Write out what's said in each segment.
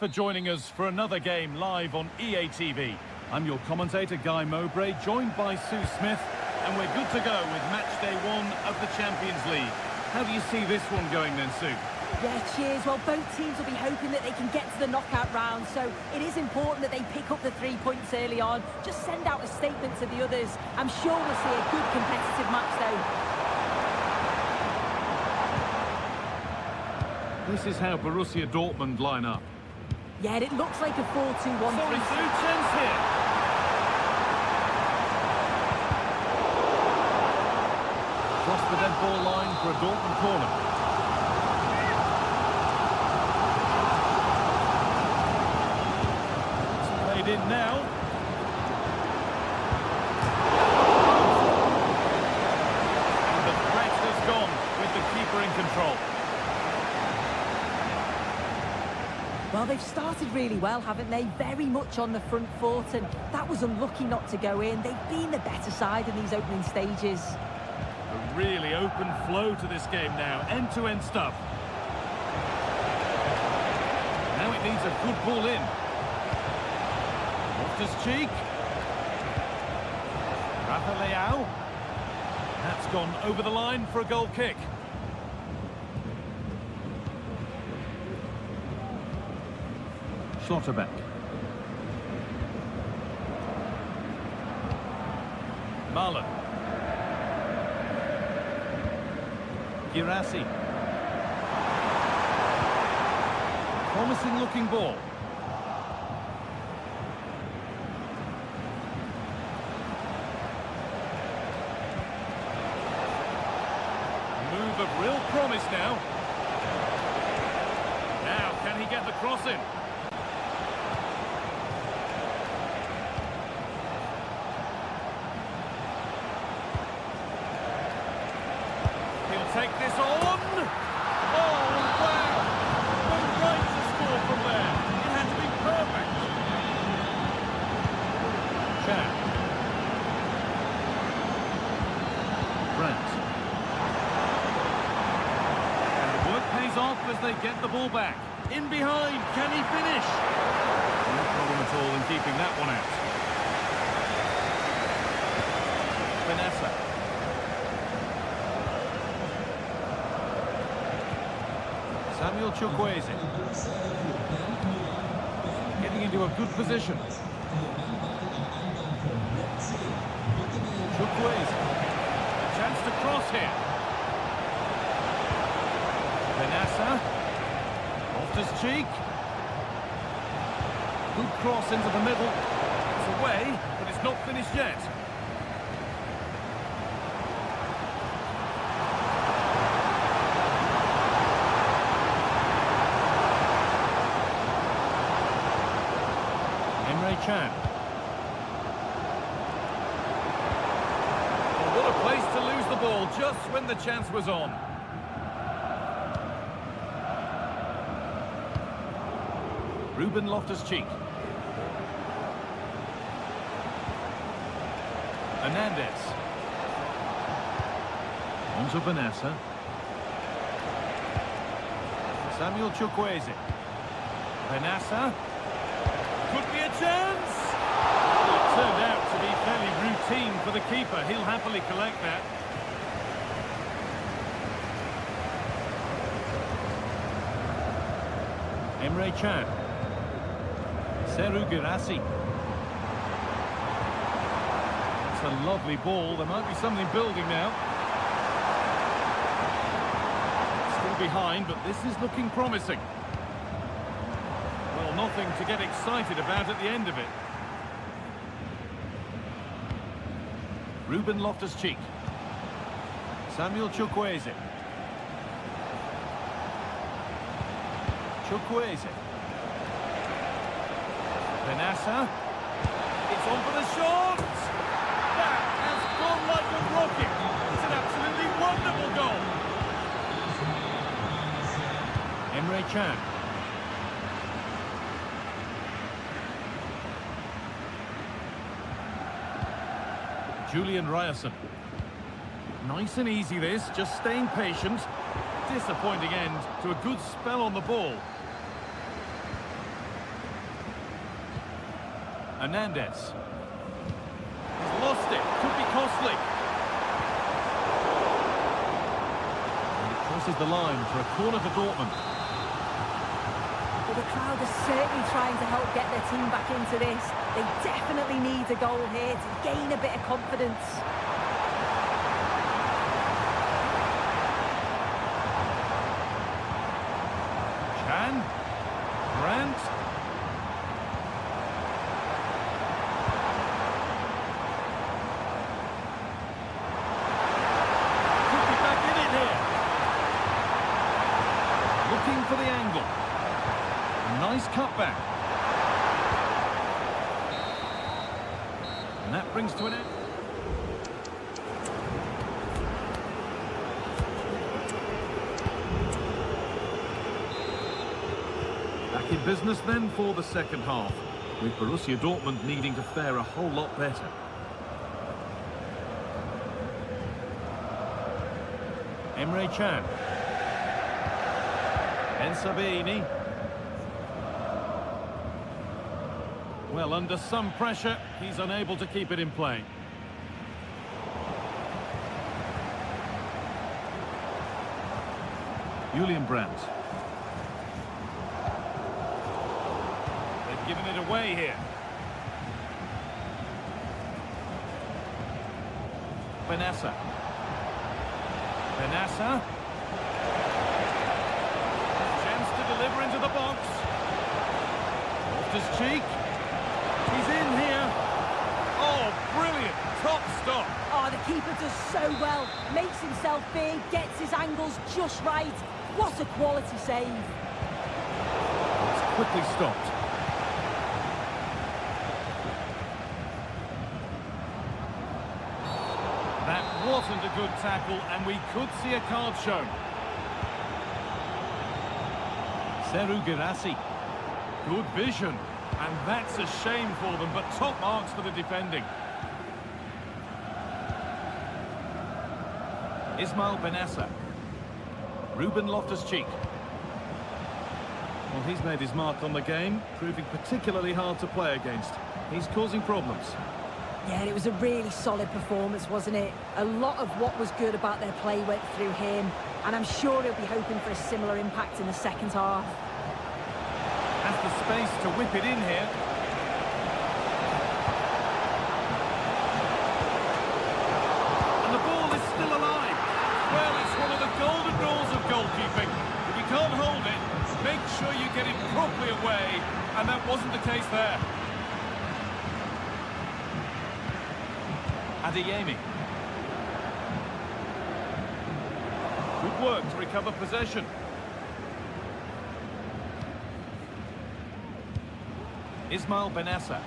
for joining us for another game live on EA TV. I'm your commentator, Guy Mowbray, joined by Sue Smith, and we're good to go with match day 1 of the Champions League. How do you see this one going then, Sue? Yeah, cheers. Well, both teams will be hoping that they can get to the knockout round, so it is important that they pick up the 3 points early on. Just send out a statement to the others. I'm sure we'll see a good competitive match, though. This is how Borussia Dortmund line up. Yeah, it looks like a 4-2-1. Sorry, Sue, chance here. Across the dead ball line for a Dortmund corner. It's played in now. And the threat has gone with the keeper in control. Well, they've started really well, haven't they? Very much on the front foot, and that was unlucky not to go in. They've been the better side in these opening stages. A really open flow to this game now, end-to-end stuff. Now it needs a good ball in. Loftus-Cheek. Rafa. That's gone over the line for a goal kick. Schlotterbeck. Milan. Girassi. Promising looking ball. Move of real promise now. Now, can he get the cross in? Take this on. Oh, wow. No right to score from there. It had to be perfect. Chan. Brent. And the work pays off as they get the ball back. In behind. Can he finish? No problem at all in keeping that one out. Vanessa. Samuel Chukwueze. Getting into a good position. Chukwueze. A chance to cross here. Vanessa. Loftus-Cheek. Good cross into the middle. It's away, but it's not finished yet. Chan. Oh, what a place to lose the ball just when the chance was on. Ruben Loftus-Cheek. Hernandez. On to Vanessa. Samuel Chukwueze. Vanessa. Could be a chance! Well, it turned out to be fairly routine for the keeper. He'll happily collect that. Emre Can. Seru Girassi. It's a lovely ball. There might be something building now. Still behind, but this is looking promising. Nothing to get excited about at the end of it. Ruben Loftus-Cheek. Samuel Chukwueze. Chukwueze. Vanessa. It's on for the shot! That has gone like a rocket. It's an absolutely wonderful goal. Emre Can. Julian Ryerson. Nice and easy this, just staying patient. Disappointing end to a good spell on the ball. Hernandez. He's lost it. Could be costly. And it crosses the line for a corner for Dortmund. Well, the crowd are certainly trying to help get their team back into this. They definitely need a goal here to gain a bit of confidence. Chan. Brandt. Could be back in it here. Looking for the angle. Nice cutback. And that brings to an end. Back in business then for the second half, with Borussia Dortmund needing to fare a whole lot better. Emre Can. Ben Sabini. Well, under some pressure, he's unable to keep it in play. Julian Brandt. They've given it away here. Benassa. Benassa. Chance to deliver into the box. Loftus-Cheek. He's in here. Oh, brilliant. Top stop. Oh, the keeper does so well. Makes himself big, gets his angles just right. What a quality save. It's quickly stopped. That wasn't a good tackle, and we could see a card shown. Seru Girassi. Good vision. And that's a shame for them, but top marks for the defending. Ismail Benassa. Ruben Loftus-Cheek. Well, he's made his mark on the game, proving particularly hard to play against. He's causing problems. Yeah, it was a really solid performance, wasn't it? A lot of what was good about their play went through him, and I'm sure he'll be hoping for a similar impact in the second half. Has the space to whip it in here. And the ball is still alive. Well, it's one of the golden rules of goalkeeping. If you can't hold it, make sure you get it properly away, and that wasn't the case there. Adeyemi. Good work to recover possession. Ismail Benassa.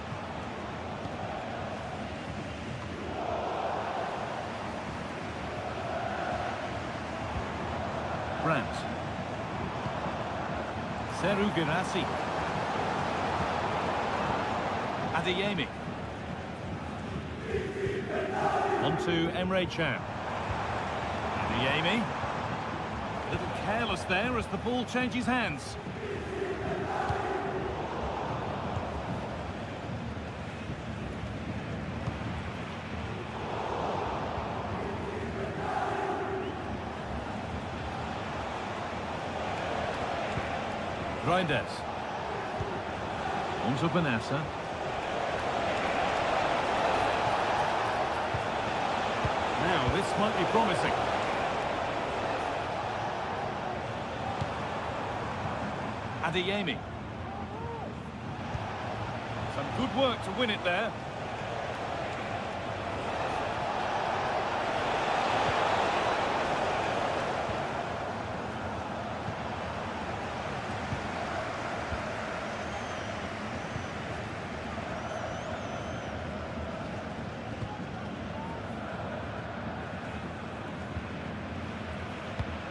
Brandt. Seru Girassi. Adeyemi. On to Emre Can. Adeyemi. A little careless there as the ball changes hands. Reinders. On to Benassa. Now, this might be promising. Adeyemi. Some good work to win it there.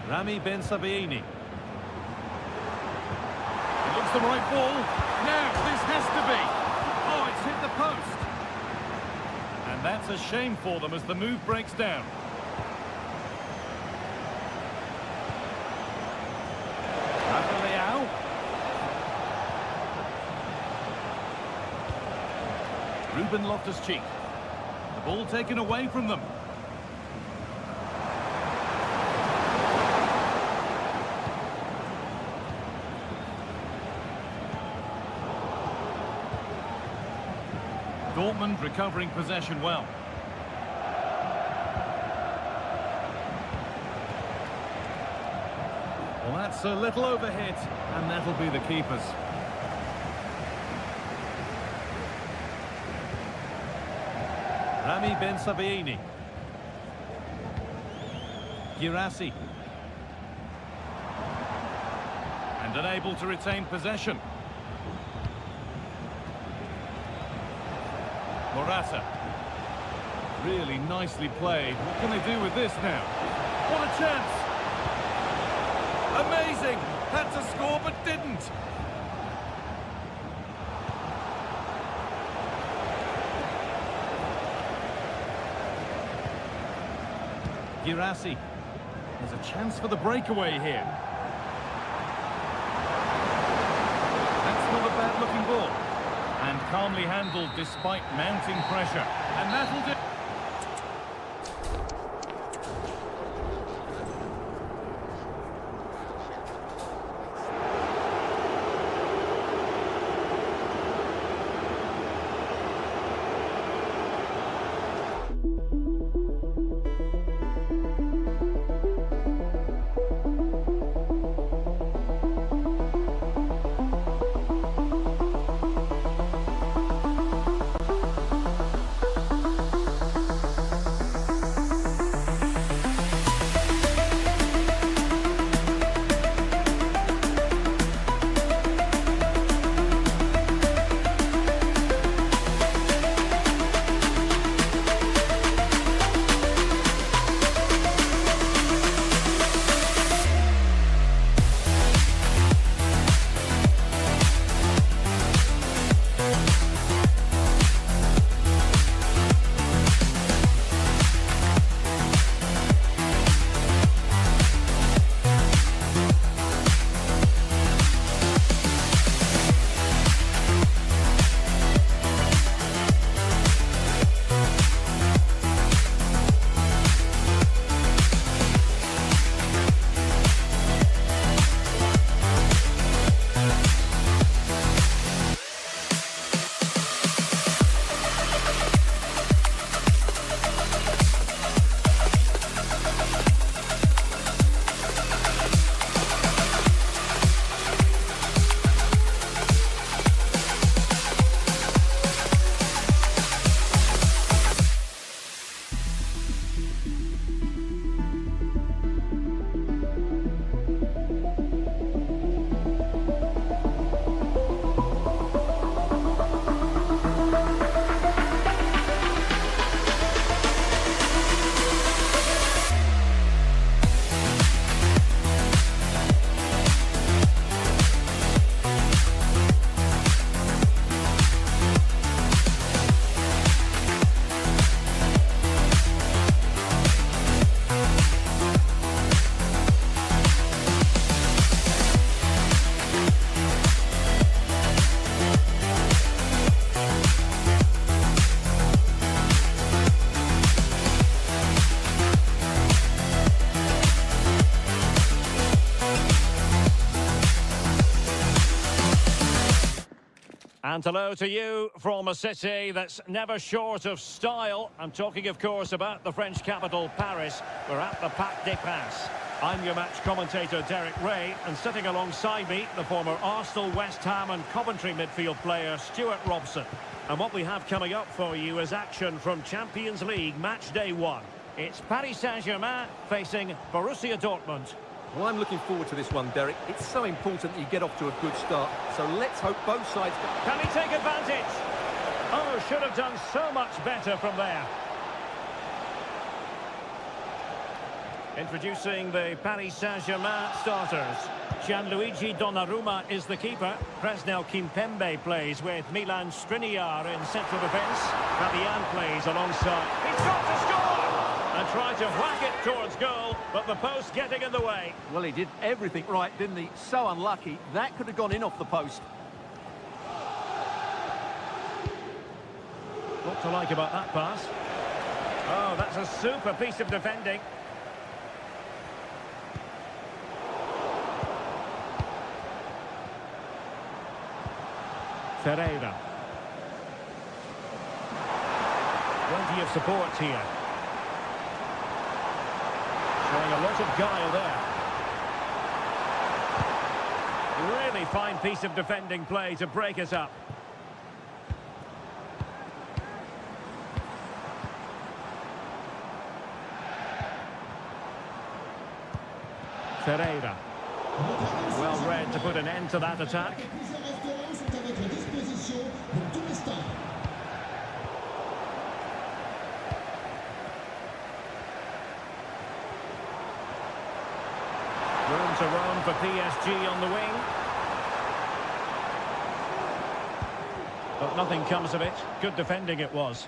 Rami Ben Sabini. It looks the right ball. Now, this has to be. Oh, it's hit the post. And that's a shame for them as the move breaks down. Rafa Leao. Ruben Loftus-Cheek. The ball taken away from them. Dortmund recovering possession well. Well, that's a little overhit, and that'll be the keeper's. Rami Ben Sabaini. Girassi. And unable to retain possession. Morata. Really nicely played. What can they do with this now? What a chance! Amazing! Had to score but didn't. Girassi. There's a chance for the breakaway here. That's not a bad-looking ball. And calmly handled despite mounting pressure. And that'll do. And hello to you from a city that's never short of style. I'm talking, of course, about the French capital, Paris. We're at the Parc des Princes. I'm your match commentator, Derek Ray, and sitting alongside me, the former Arsenal, West Ham and Coventry midfield player, Stuart Robson. And what we have coming up for you is action from Champions League Match Day 1. It's Paris Saint-Germain facing Borussia Dortmund. Well, I'm looking forward to this one, Derek. It's so important that you get off to a good start. So let's hope both sides... Can he take advantage? Oh, should have done so much better from there. Introducing the Paris Saint-Germain starters. Gianluigi Donnarumma is the keeper. Presnel Kimpembe plays with Milan Skriniar in central defence. Fabian plays alongside. He's got to score! And tried to whack it towards goal, but the post getting in the way. Well, he did everything right, didn't he? So unlucky. That could have gone in off the post. What to like about that pass? Oh, that's a super piece of defending. Ferreira. Plenty of support here. Showing a lot of guile there. Really fine piece of defending play to break us up. Ferreira. Well read to put an end to that attack. Room to run for PSG on the wing. But nothing comes of it. Good defending it was.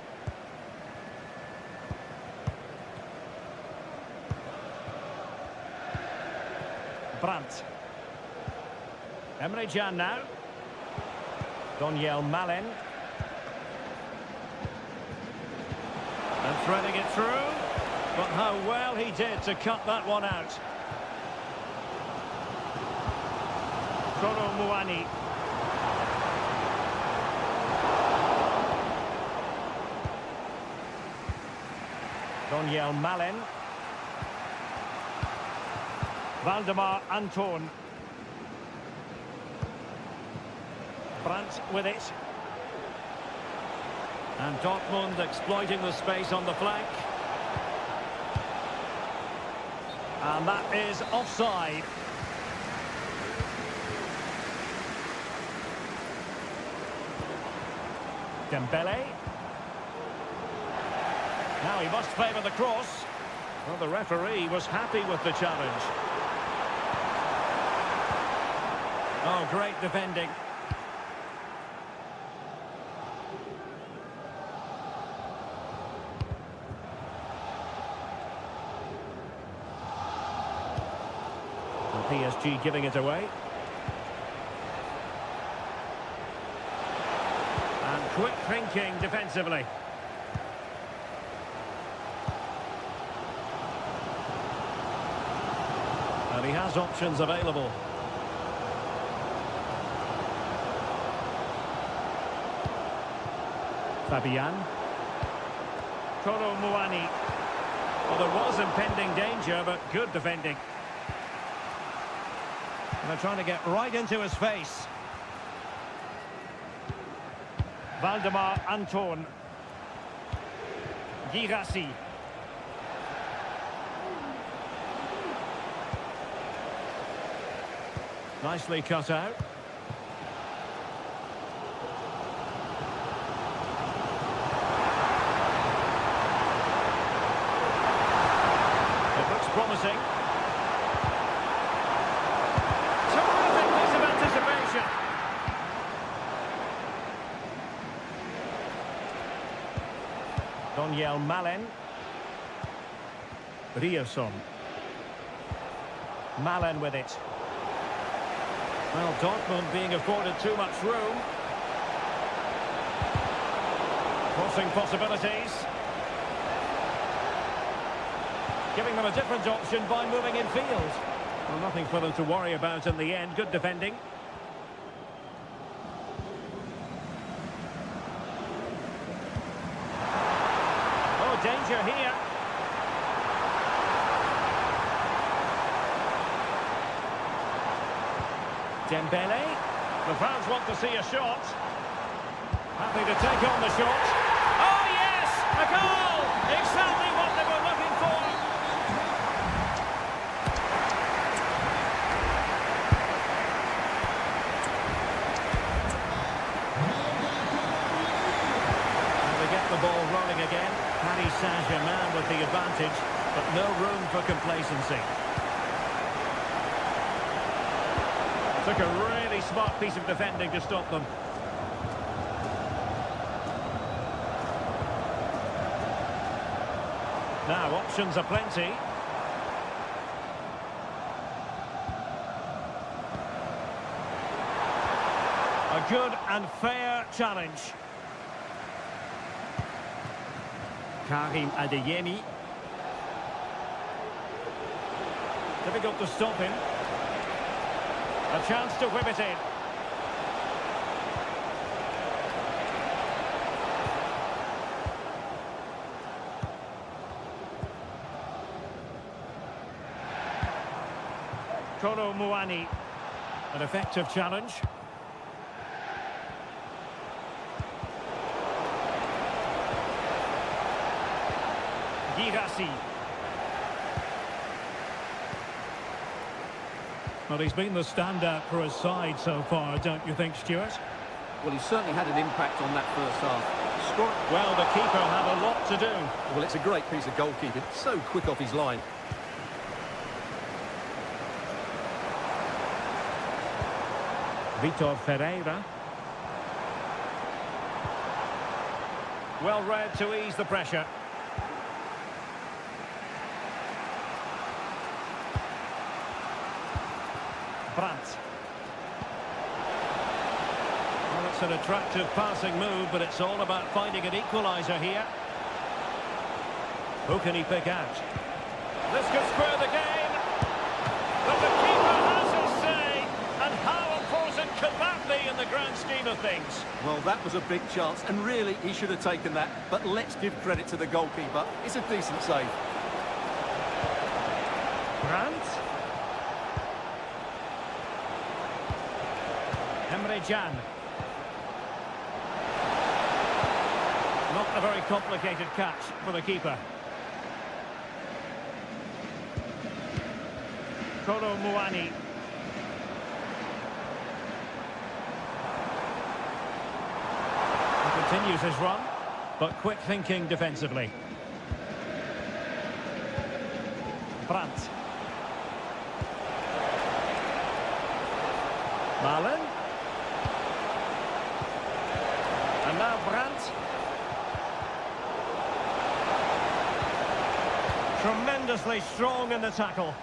Brandt. Emre Can now. Daniel Malen. And threading it through. But how well he did to cut that one out. Kolo Muani. Daniel Malen. Valdemar Anton. Brandt with it. And Dortmund exploiting the space on the flank. And that is offside. Dembele. Now he must favour the cross. Well, the referee was happy with the challenge. Oh, great defending. And PSG giving it away. And quick thinking defensively. And he has options available. Fabian. Kolo Muani. Well, there was impending danger, but good defending. And they're trying to get right into his face. Valdemar Anton. Girassi. Nicely cut out. It looks promising. Terrific piece of anticipation. Daniel Malen. Rierson. Malen with it. Well, Dortmund being afforded too much room. Crossing possibilities. Giving them a different option by moving in field. Well, nothing for them to worry about in the end. Good defending. Oh, danger here. Dembele. The fans want to see a shot. Happy to take on the shot. Oh, yes! A goal! Exactly what they were looking for. And we get the ball rolling again. Paris Saint-Germain with the advantage, but no room for complacency. Took a really smart piece of defending to stop them. Now, options are plenty. A good and fair challenge. Karim Adeyemi. Difficult to stop him. A chance to whip it in. Kolo Muani. An effective challenge. Girassi. Well, he's been the standout for his side so far, don't you think, Stuart? Well, he certainly had an impact on that first half. Well, the keeper had a lot to do. Well, it's a great piece of goalkeeping. So quick off his line. Vitor Ferreira. Well read to ease the pressure. Brandt. Well, it's an attractive passing move, but it's all about finding an equaliser here. Who can he pick out? This could square the game. But the keeper has his say. And how important could that be in the grand scheme of things? Well, that was a big chance, and really, he should have taken that. But let's give credit to the goalkeeper. It's a decent save. Brandt. Emre Can. Not a very complicated catch for the keeper. Kolo Muani. He continues his run, but quick thinking defensively. Brandt. Milan. And now Brandt. Tremendously strong in the tackle.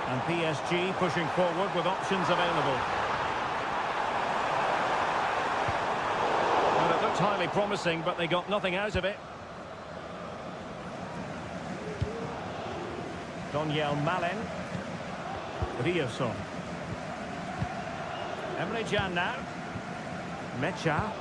And PSG pushing forward with options available. Well, it looked highly promising, but they got nothing out of it. Daniel Malen. Rioson. Emre Can now. Mecha.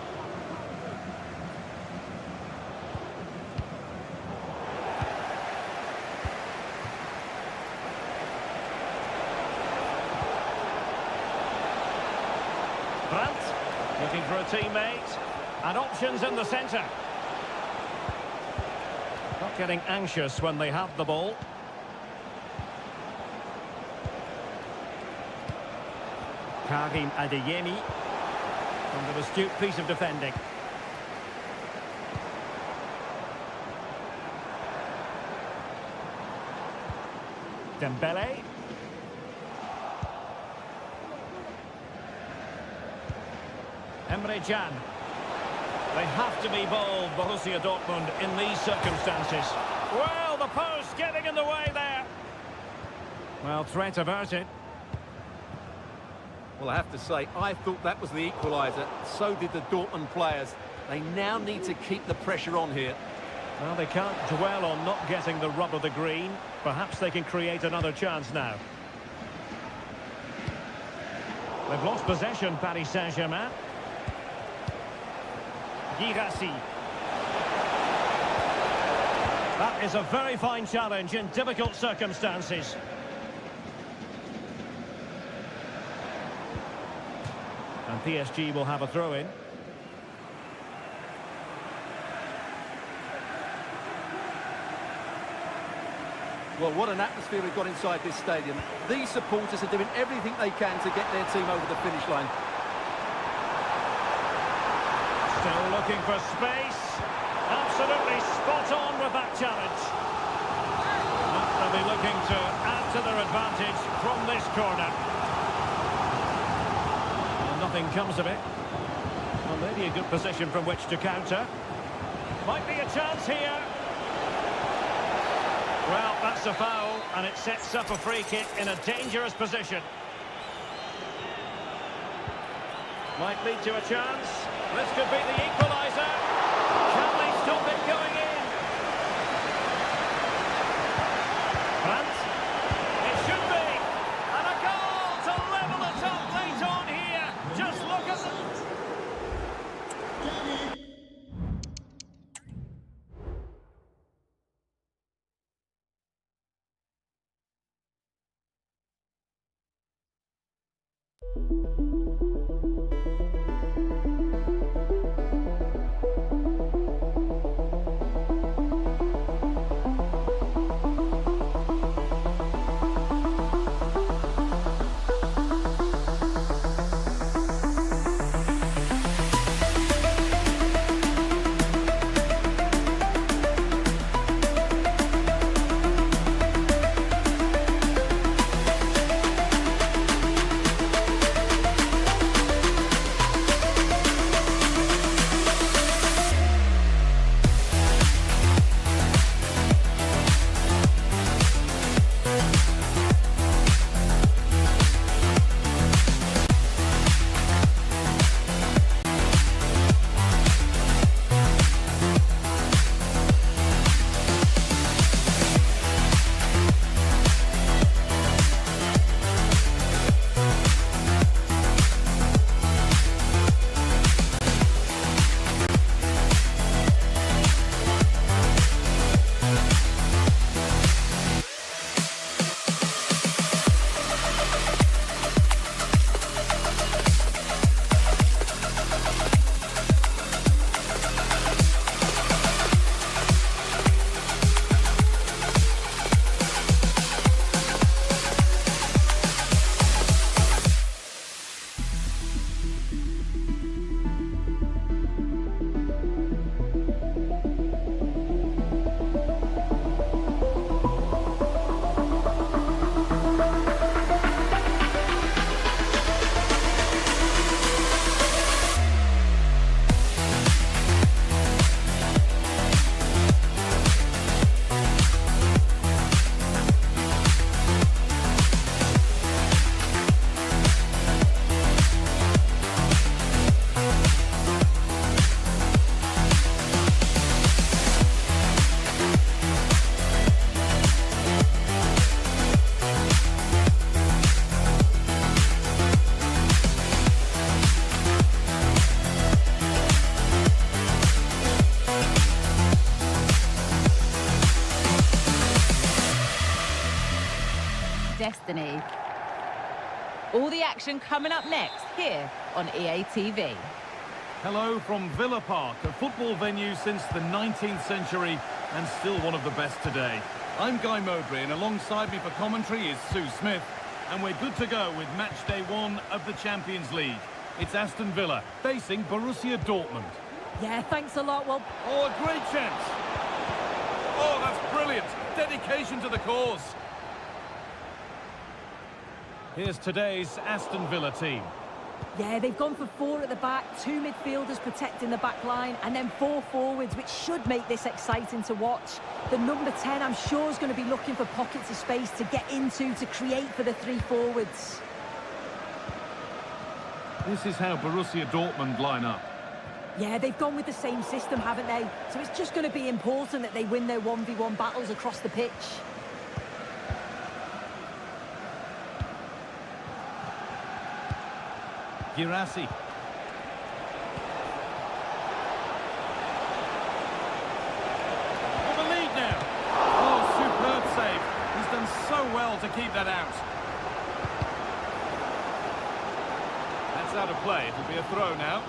Brandt looking for a teammate. And options in the centre. Not getting anxious when they have the ball. Karim Adeyemi. And an astute piece of defending. Dembele. Emre Can. They have to be bold, Borussia Dortmund, in these circumstances. Well, the post getting in the way there. Well, threat averted. Well, I have to say, I thought that was the equaliser. So did the Dortmund players. They now need to keep the pressure on here. Well, they can't dwell on not getting the rub of the green. Perhaps they can create another chance now. They've lost possession, Paris Saint-Germain. Girassi. That is a very fine challenge in difficult circumstances. And PSG will have a throw-in. Well, what an atmosphere we've got inside this stadium. These supporters are doing everything they can to get their team over the finish line. Still looking for space. Absolutely spot on with that challenge. And they'll be looking to add to their advantage from this corner. Well, nothing comes of it. Well, maybe a good position from which to counter. Might be a chance here. Well, that's a foul, and it sets up a free kick in a dangerous position. Might lead to a chance. This could be the equaliser. Can they stop it going in? France? It should be. And a goal to level it up late on here. Just look at the... Destiny. All the action coming up next here on EA TV. Hello from Villa Park, a football venue since the 19th century and still one of the best today. I'm Guy Mowbray, and alongside me for commentary is Sue Smith, and we're good to go with match day 1 of the Champions League. It's Aston Villa facing Borussia Dortmund. Yeah, thanks a lot. Well, Oh, a great chance. Oh, that's brilliant. Dedication to the cause. Here's today's Aston Villa team. yeah, they've gone for 4 at the back, 2 midfielders protecting the back line, and then 4 forwards, which should make this exciting to watch. The number 10, I'm sure, is going to be looking for pockets of space to get into, to create for the 3 forwards. This is how Borussia Dortmund line up. Yeah, they've gone with the same system, haven't they? So it's just going to be important that they win their 1v1 battles across the pitch. Girassi. For the lead now. Oh, superb save. He's done so well to keep that out. That's out of play. It'll be a throw now.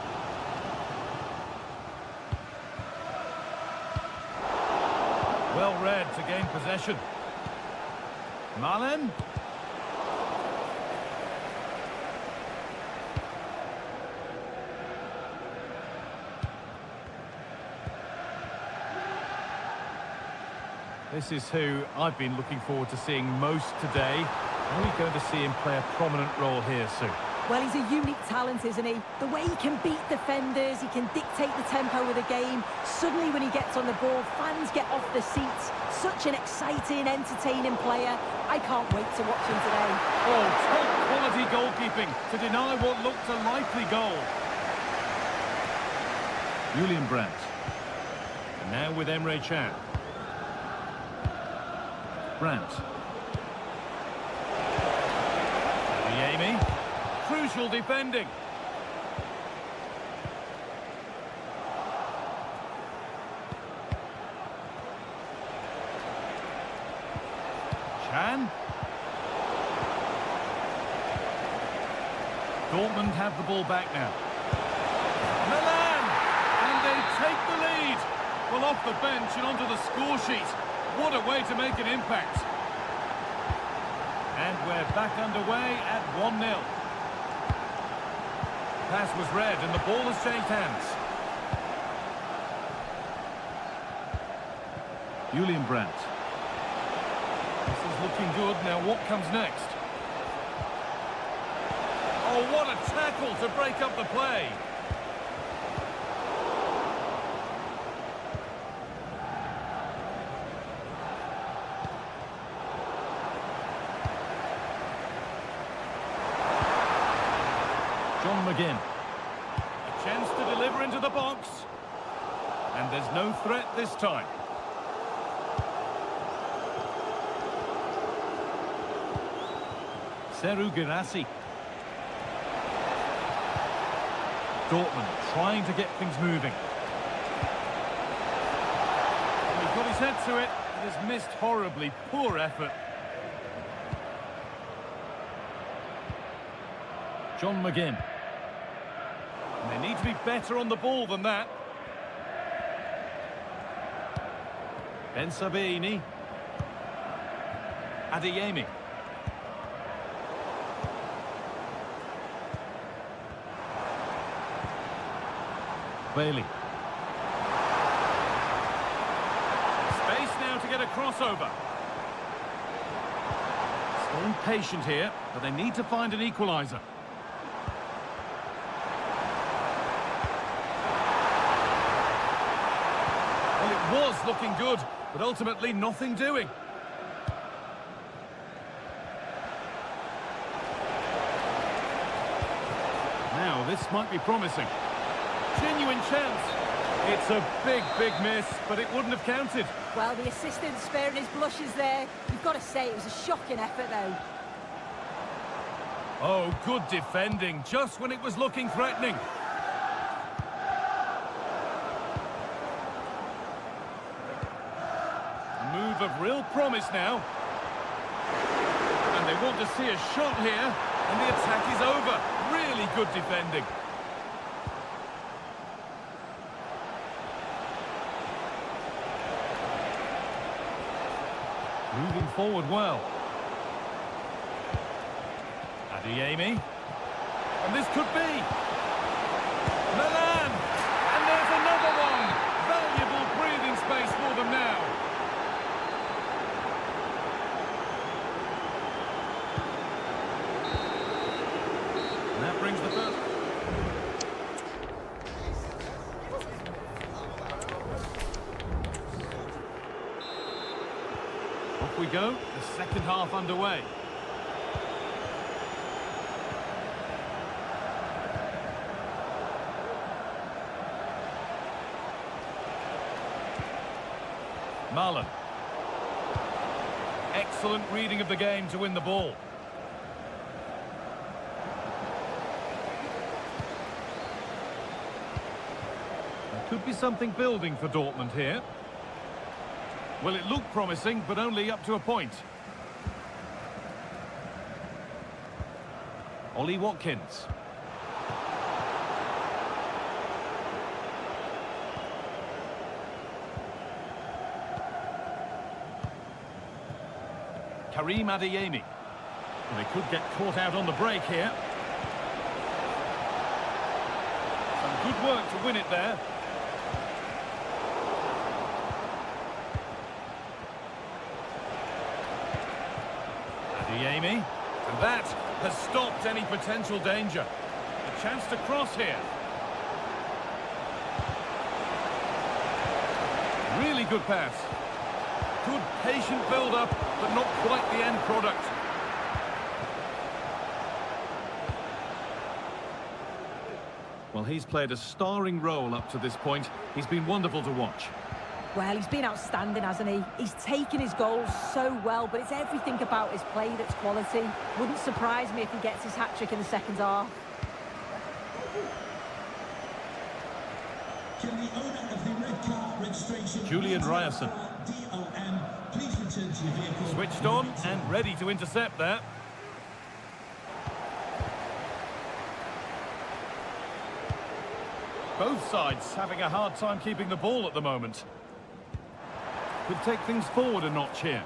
Well read to gain possession. Milan. This is who I've been looking forward to seeing most today. Are we going to see him play a prominent role here soon? Well, he's a unique talent, isn't he? The way he can beat defenders, he can dictate the tempo of the game. Suddenly, when he gets on the ball, fans get off the seats. Such an exciting, entertaining player. I can't wait to watch him today. Oh, top-quality goalkeeping to deny what looked a likely goal. Julian Brandt. And now with Emre Can. Brandt. Amy. Crucial defending. Can. Dortmund have the ball back now. Milan! And they take the lead. Well, off the bench and onto the score sheet. What a way to make an impact. And we're back underway at 1-0. Pass was read and the ball has changed hands. Julian Brandt. This is looking good. Now what comes next? Oh, what a tackle to break up the play. John McGinn. A chance to deliver into the box. And there's no threat this time. Seru Girassi. Dortmund trying to get things moving. He got his head to it. It has missed horribly. Poor effort. John McGinn. And they need to be better on the ball than that. Ben Sabini. Adeyemi. Bailey. Space now to get a crossover. Staying patient here, but they need to find an equaliser. Well, it was looking good, but ultimately nothing doing. Now, this might be promising. Genuine chance. It's a big, big miss, but it wouldn't have counted. Well, the assistant's sparing his blushes there. You've got to say it was a shocking effort, though. Oh, good defending, just when it was looking threatening. A move of real promise now. And they want to see a shot here, and the attack is over. Really good defending. Moving forward well. Adeyemi. And this could be. Milan! And there's another one! Valuable breathing space for them now. And that brings the first. Off we go, the second half underway. Milan. Excellent reading of the game to win the ball. There could be something building for Dortmund here. Well, it looked promising, but only up to a point. Ollie Watkins. Karim Adeyemi. Well, they could get caught out on the break here. Some good work to win it there. Adeyemi. And that has stopped any potential danger. A chance to cross here. Really good pass. Good patient build-up, but not quite the end product. Well, he's played a starring role up to this point. He's been wonderful to watch. Well, he's been outstanding, hasn't he? He's taken his goals so well, but it's everything about his play that's quality. Wouldn't surprise me if he gets his hat-trick in the second half. Can the owner of the red car registration... Julian Ryerson. DOM, please return to your vehicle. Switched on and ready to intercept there. Both sides having a hard time keeping the ball at the moment. Could take things forward a notch here.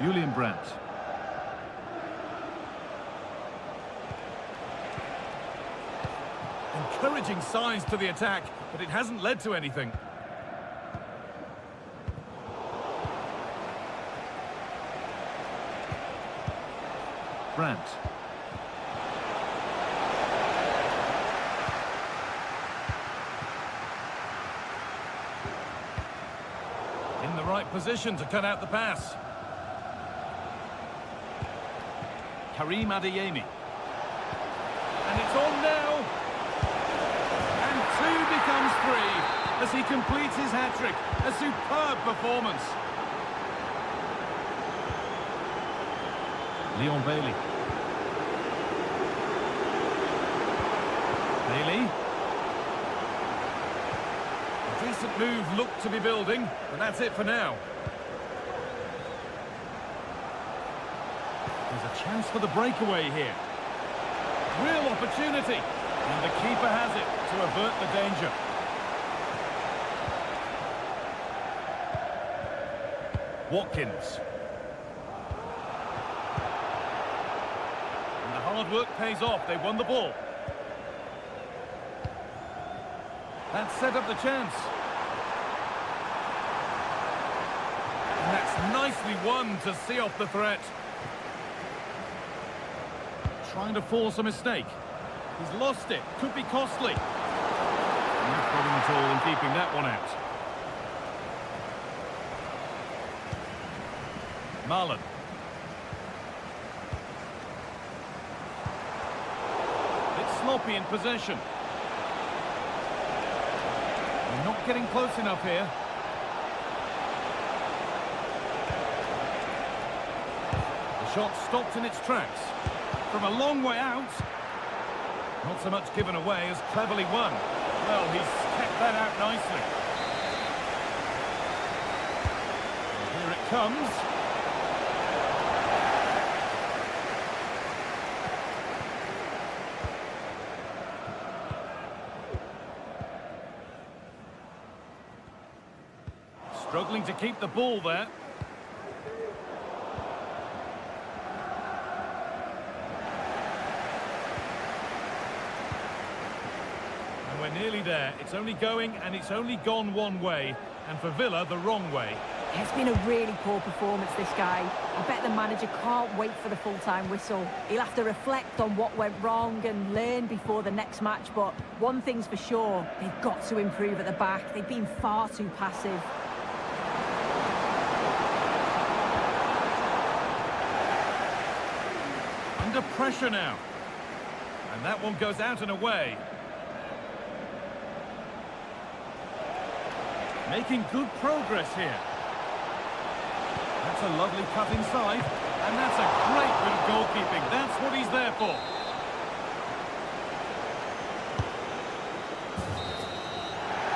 Julian Brandt. Encouraging signs to the attack, but it hasn't led to anything. Brandt. In the right position to cut out the pass. Karim Adeyemi. And it's on now. And two becomes three as he completes his hat-trick. A superb performance. Leon Bailey. Bailey. A decent move looked to be building, but that's it for now. There's a chance for the breakaway here. Real opportunity. And the keeper has it to avert the danger. Watkins. And the hard work pays off. They won the ball. That set up the chance. And that's nicely won to see off the threat. Trying to force a mistake. He's lost it. Could be costly. No problem at all in keeping that one out. Milan. It's sloppy in possession. They're not getting close enough here. The shot stopped in its tracks. From a long way out. Not so much given away as cleverly won. Well, he's kept that out nicely. And here it comes. Struggling to keep the ball there. We're nearly there. It's only going and it's only gone one way, and for Villa the wrong way. It's been a really poor performance, this guy. I bet the manager can't wait for the full-time whistle. He'll have to reflect on what went wrong and learn before the next match, but one thing's for sure, they've got to improve at the back. They've been far too passive. Under pressure now. And that one goes out and away. Making good progress here. That's a lovely cut inside. And that's a great bit of goalkeeping. That's what he's there for.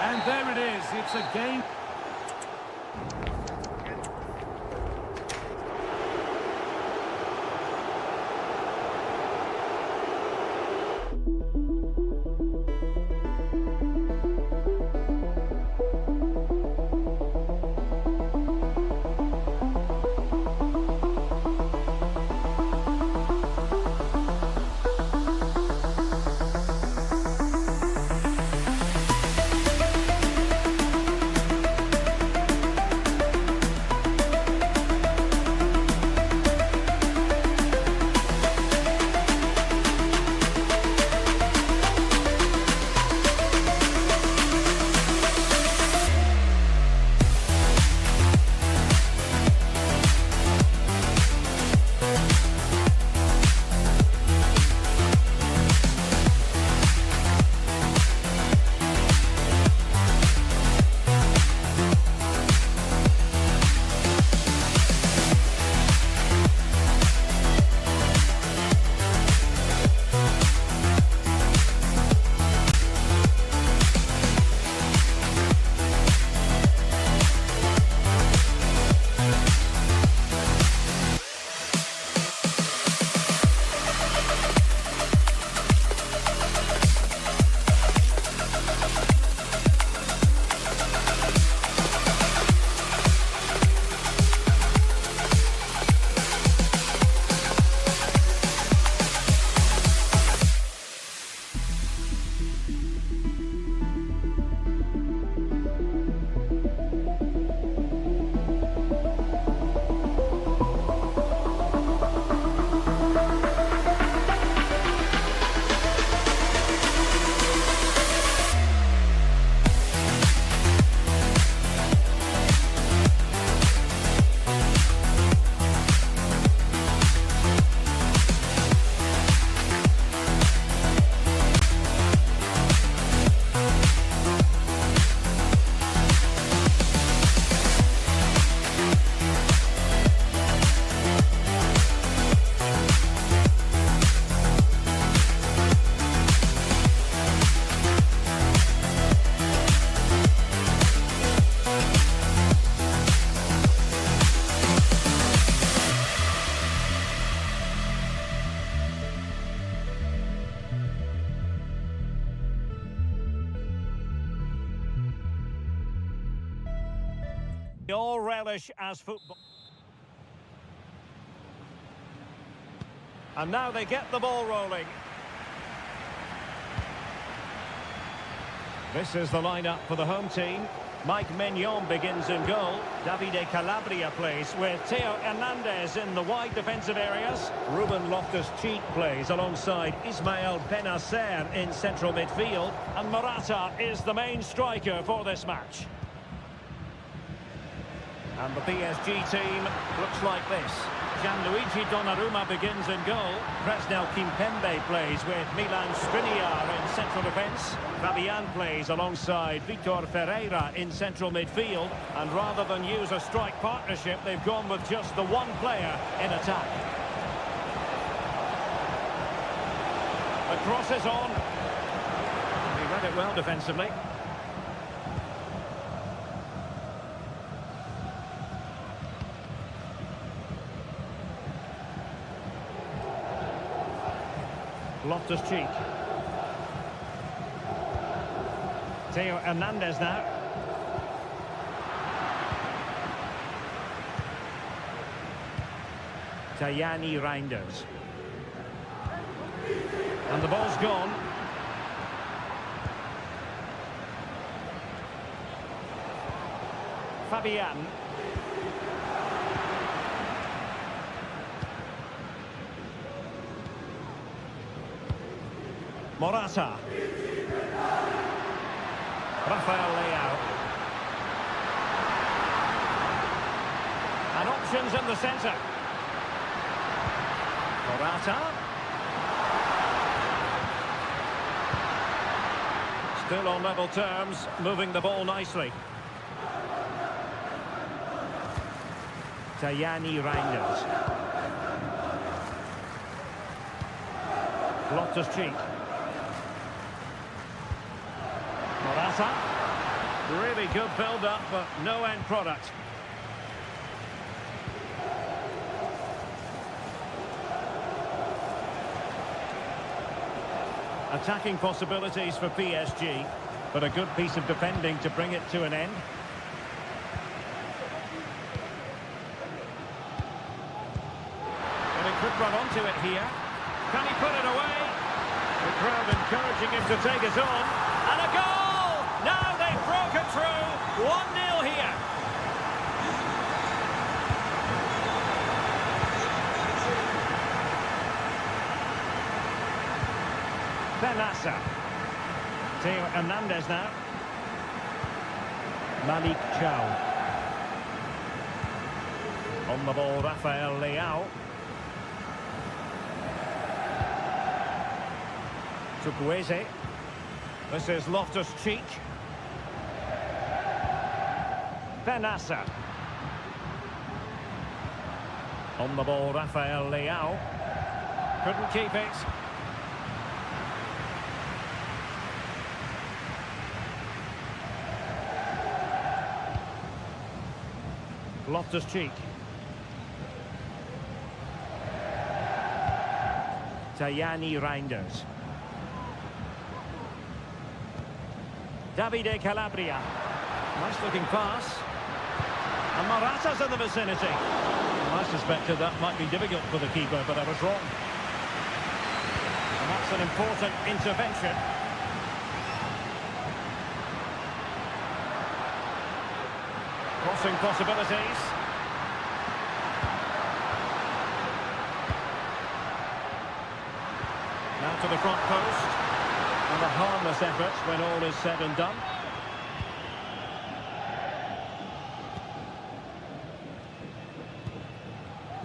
And there it is. It's a game. They all relish as football. And now they get the ball rolling. This is the lineup for the home team. Mike Maignan begins in goal. Davide Calabria plays with Theo Hernandez in the wide defensive areas. Ruben Loftus-Cheek plays alongside Ismael Benacer in central midfield. And Morata is the main striker for this match. And the PSG team looks like this. Gianluigi Donnarumma begins in goal. Presnel Kimpembe plays with Milan Skriniar in central defence. Fabian plays alongside Vitor Ferreira in central midfield. And rather than use a strike partnership, they've gone with just the one player in attack. The cross is on. He read it well defensively. Loftus-Cheek. Theo Hernandez now. Tajani Reinders. And the ball's gone. Fabian. Morata. Rafael Leao. And options in the centre. Morata. Still on level terms, moving the ball nicely. Tajani Reinders. Loftus-Cheek. Morata. Really good build-up, but no end product. Attacking possibilities for PSG, but a good piece of defending to bring it to an end. And he could run onto it here. Can he put it away? The crowd encouraging him to take it on. And a goal! Now they've broken through. 1-0 here. Benassa. Theo Hernandez now. Malik Chow. On the ball, Rafael Leao. Chukwueze. This is Loftus-Cheek. Benassa. On the ball, Rafael Leao. Couldn't keep it. Loftus-Cheek. Tajani Reinders. Davide Calabria. Nice looking pass. And Morata's in the vicinity. Well, I suspected that might be difficult for the keeper, but I was wrong. And that's an important intervention. Crossing possibilities. Now to the front post. And a harmless effort when all is said and done.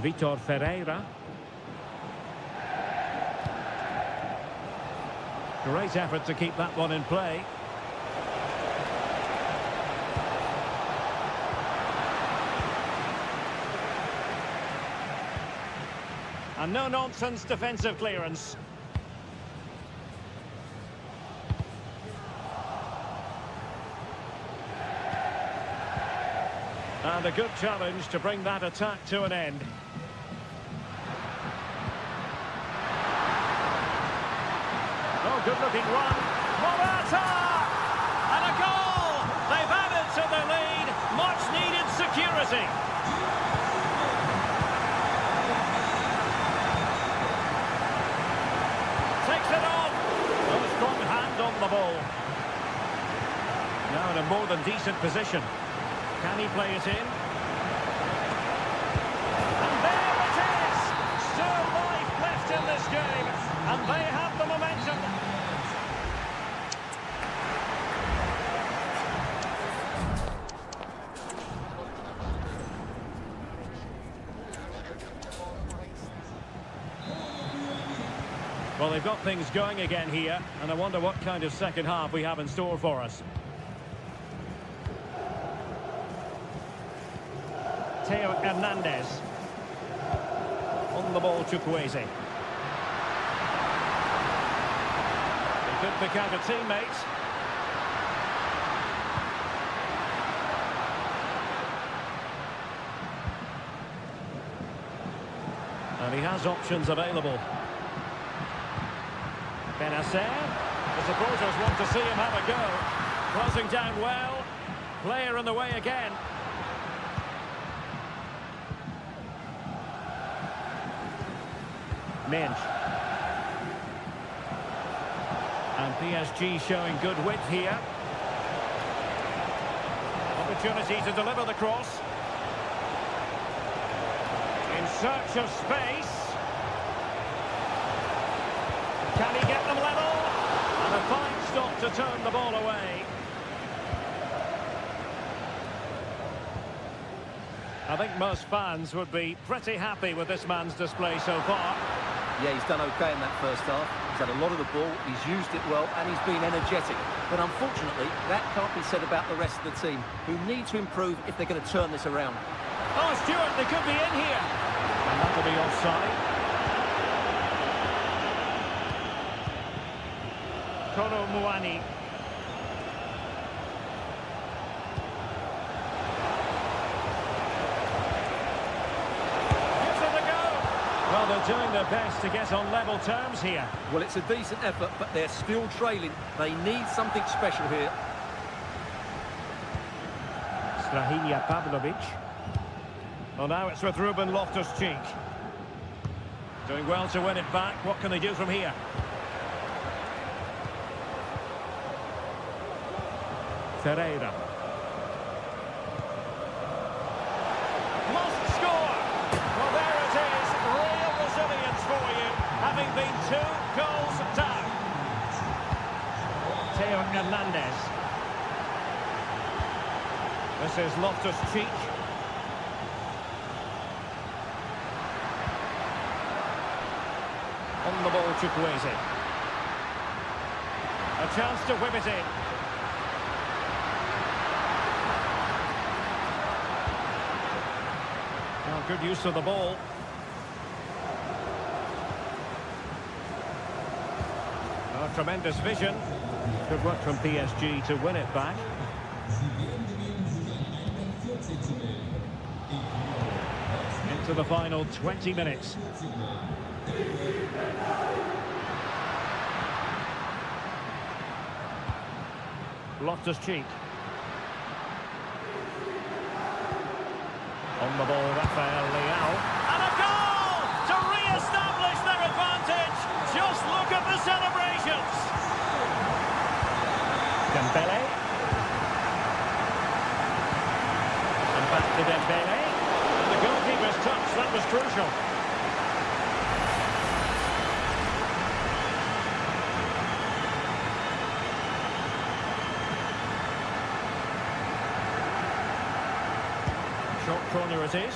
Vitor Ferreira. Great effort to keep that one in play. And no-nonsense defensive clearance. And a good challenge to bring that attack to an end. Oh, good-looking run. Morata! And a goal! They've added to the lead. Much-needed security. opportunity. Takes it on. A strong hand on the ball. Now in a more than decent position. Can he play it in? And there it is! Still life left in this game. And they have the momentum. Well, they've got things going again here, and I wonder what kind of second half we have in store for us. Theo Hernandez. On the ball, Chukwueze. He could pick out a teammate. And he has options available. Benacer. The supporters want to see him have a go. Closing down well. Player in the way again. Minch. And PSG showing good width here. Opportunity to deliver the cross. In search of space. Can he get them level? And a fine stop to turn the ball away. I think most fans would be pretty happy with this man's display so far. Yeah, he's done okay in that first half. He's had a lot of the ball, he's used it well, and he's been energetic. But unfortunately, that can't be said about the rest of the team, who need to improve if they're going to turn this around. Oh, Stuart, they could be in here. And that'll be offside. Kolo Muani. Gives it a go. Well, they're doing their best to get on level terms here. Well, it's a decent effort, but they're still trailing. They need something special here. Strahinja Pavlovic. Well, now it's with Ruben Loftus-Cheek. Doing well to win it back. What can they do from here? Ferreira. Must score! Well, there it is. Real resilience for you, having been 2 goals down. Theo Hernandez. This is Loftus-Cheek. On the ball, Chukwueze. A chance to whip it in. Well, good use of the ball. Oh, tremendous vision. Good work from PSG to win it back. Into the final 20 minutes. Loftus-Cheek. On the ball, Rafael Leao. And a goal to re-establish their advantage. Just look at the celebrations. Dembele. And back to Dembele. And the goalkeeper's touch, that was crucial. Short corner it is.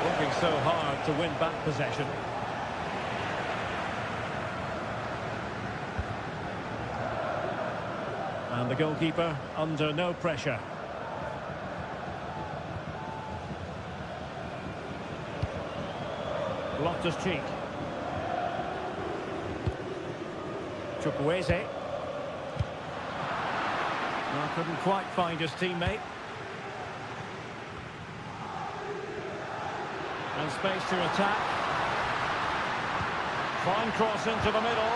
Working so hard to win back possession. And the goalkeeper under no pressure. Loftus-Cheek. Chukwueze. Well, couldn't quite find his teammate. And space to attack. Fine cross into the middle.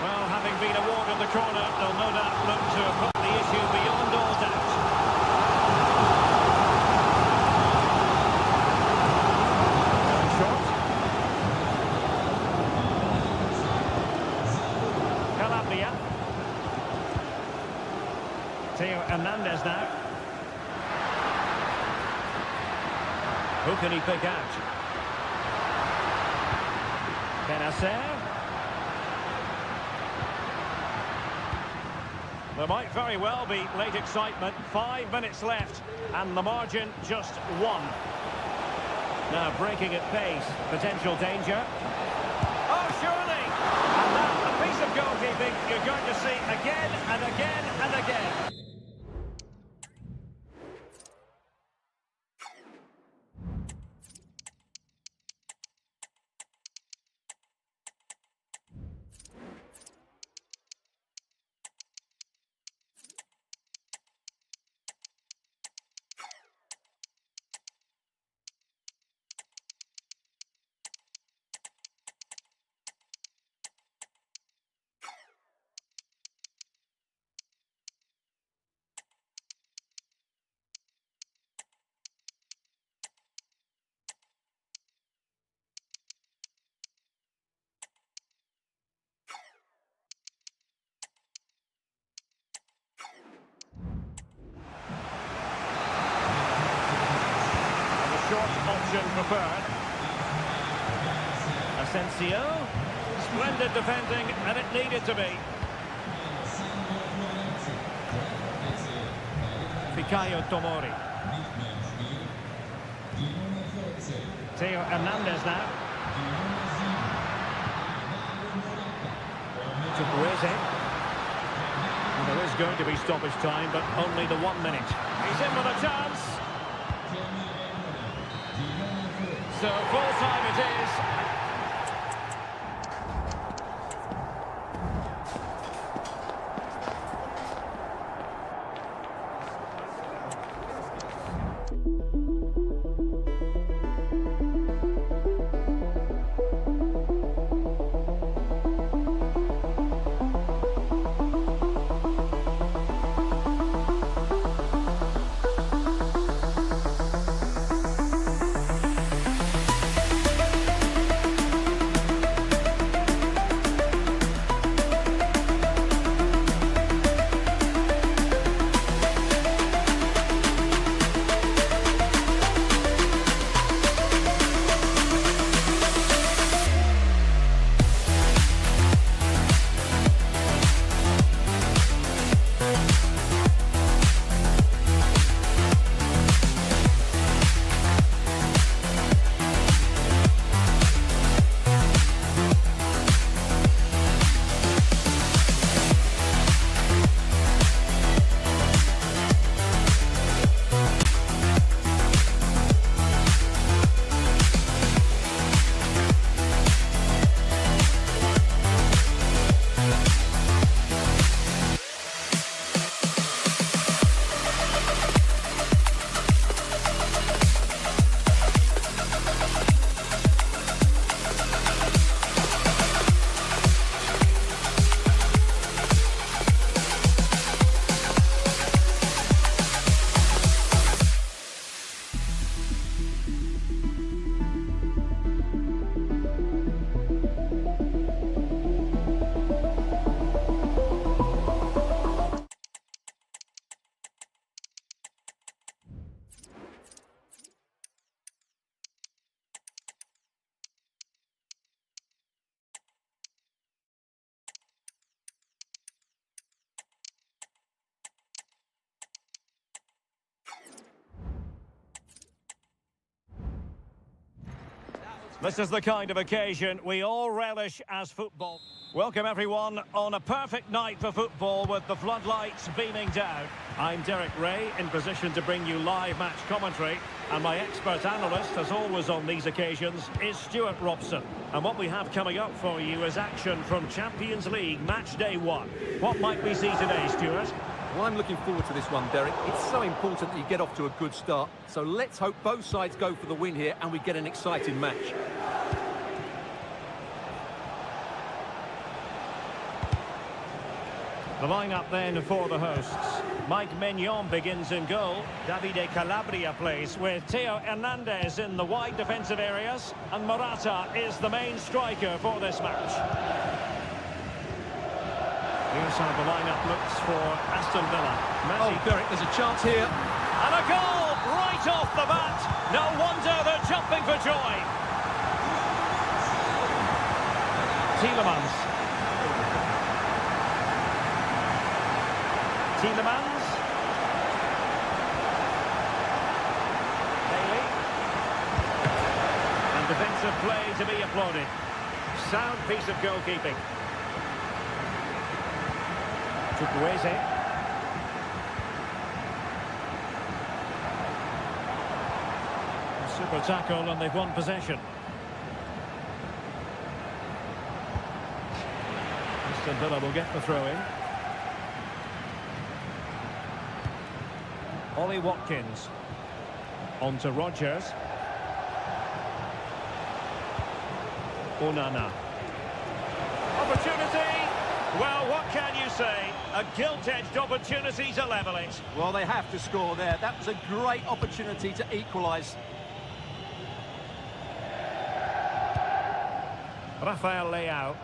Well, having been awarded the corner, they'll no doubt look to put the issue beyond all doubt. Short. Calabria. Theo Hernandez now. Who can he pick out? Benacer. There might very well be late excitement. 5 minutes left, and the margin just 1. Now breaking at pace, potential danger. Oh, surely! And that's a piece of goalkeeping you're going to see again and again and again. Short option preferred. Asensio. Splendid defending, and it needed to be. Fikayo Tomori. Theo Hernandez now. To Breze. Well, there is going to be stoppage time, but only the 1 minute. He's in with a chance. So full time it is. This is the kind of occasion we all relish as football. Welcome everyone on a perfect night for football with the floodlights beaming down. I'm Derek Ray, in position to bring you live match commentary, and my expert analyst, as always on these occasions, is Stuart Robson. And what we have coming up for you is action from Champions League match day 1. What might we see today, Stuart? Well, I'm looking forward to this one, Derek. It's so important that you get off to a good start. So let's hope both sides go for the win here and we get an exciting match. The lineup then for the hosts. Mike Maignan begins in goal. Davide Calabria plays with Theo Hernandez in the wide defensive areas. And Morata is the main striker for this match. Here's how the lineup looks for Aston Villa. Oh, Derek, there's a chance here. And a goal right off the bat. No wonder they're jumping for joy. Tielemans. Bailey. And defensive play to be applauded. Sound piece of goalkeeping. Chukwueze. Super tackle and they've won possession. Aston Villa will get the throw in. Ollie Watkins. On to Rodgers. Onana. Opportunity! Well, what can you say? A gilt-edged opportunity to level it. Well, they have to score there. That was a great opportunity to equalise. Rafael Leao.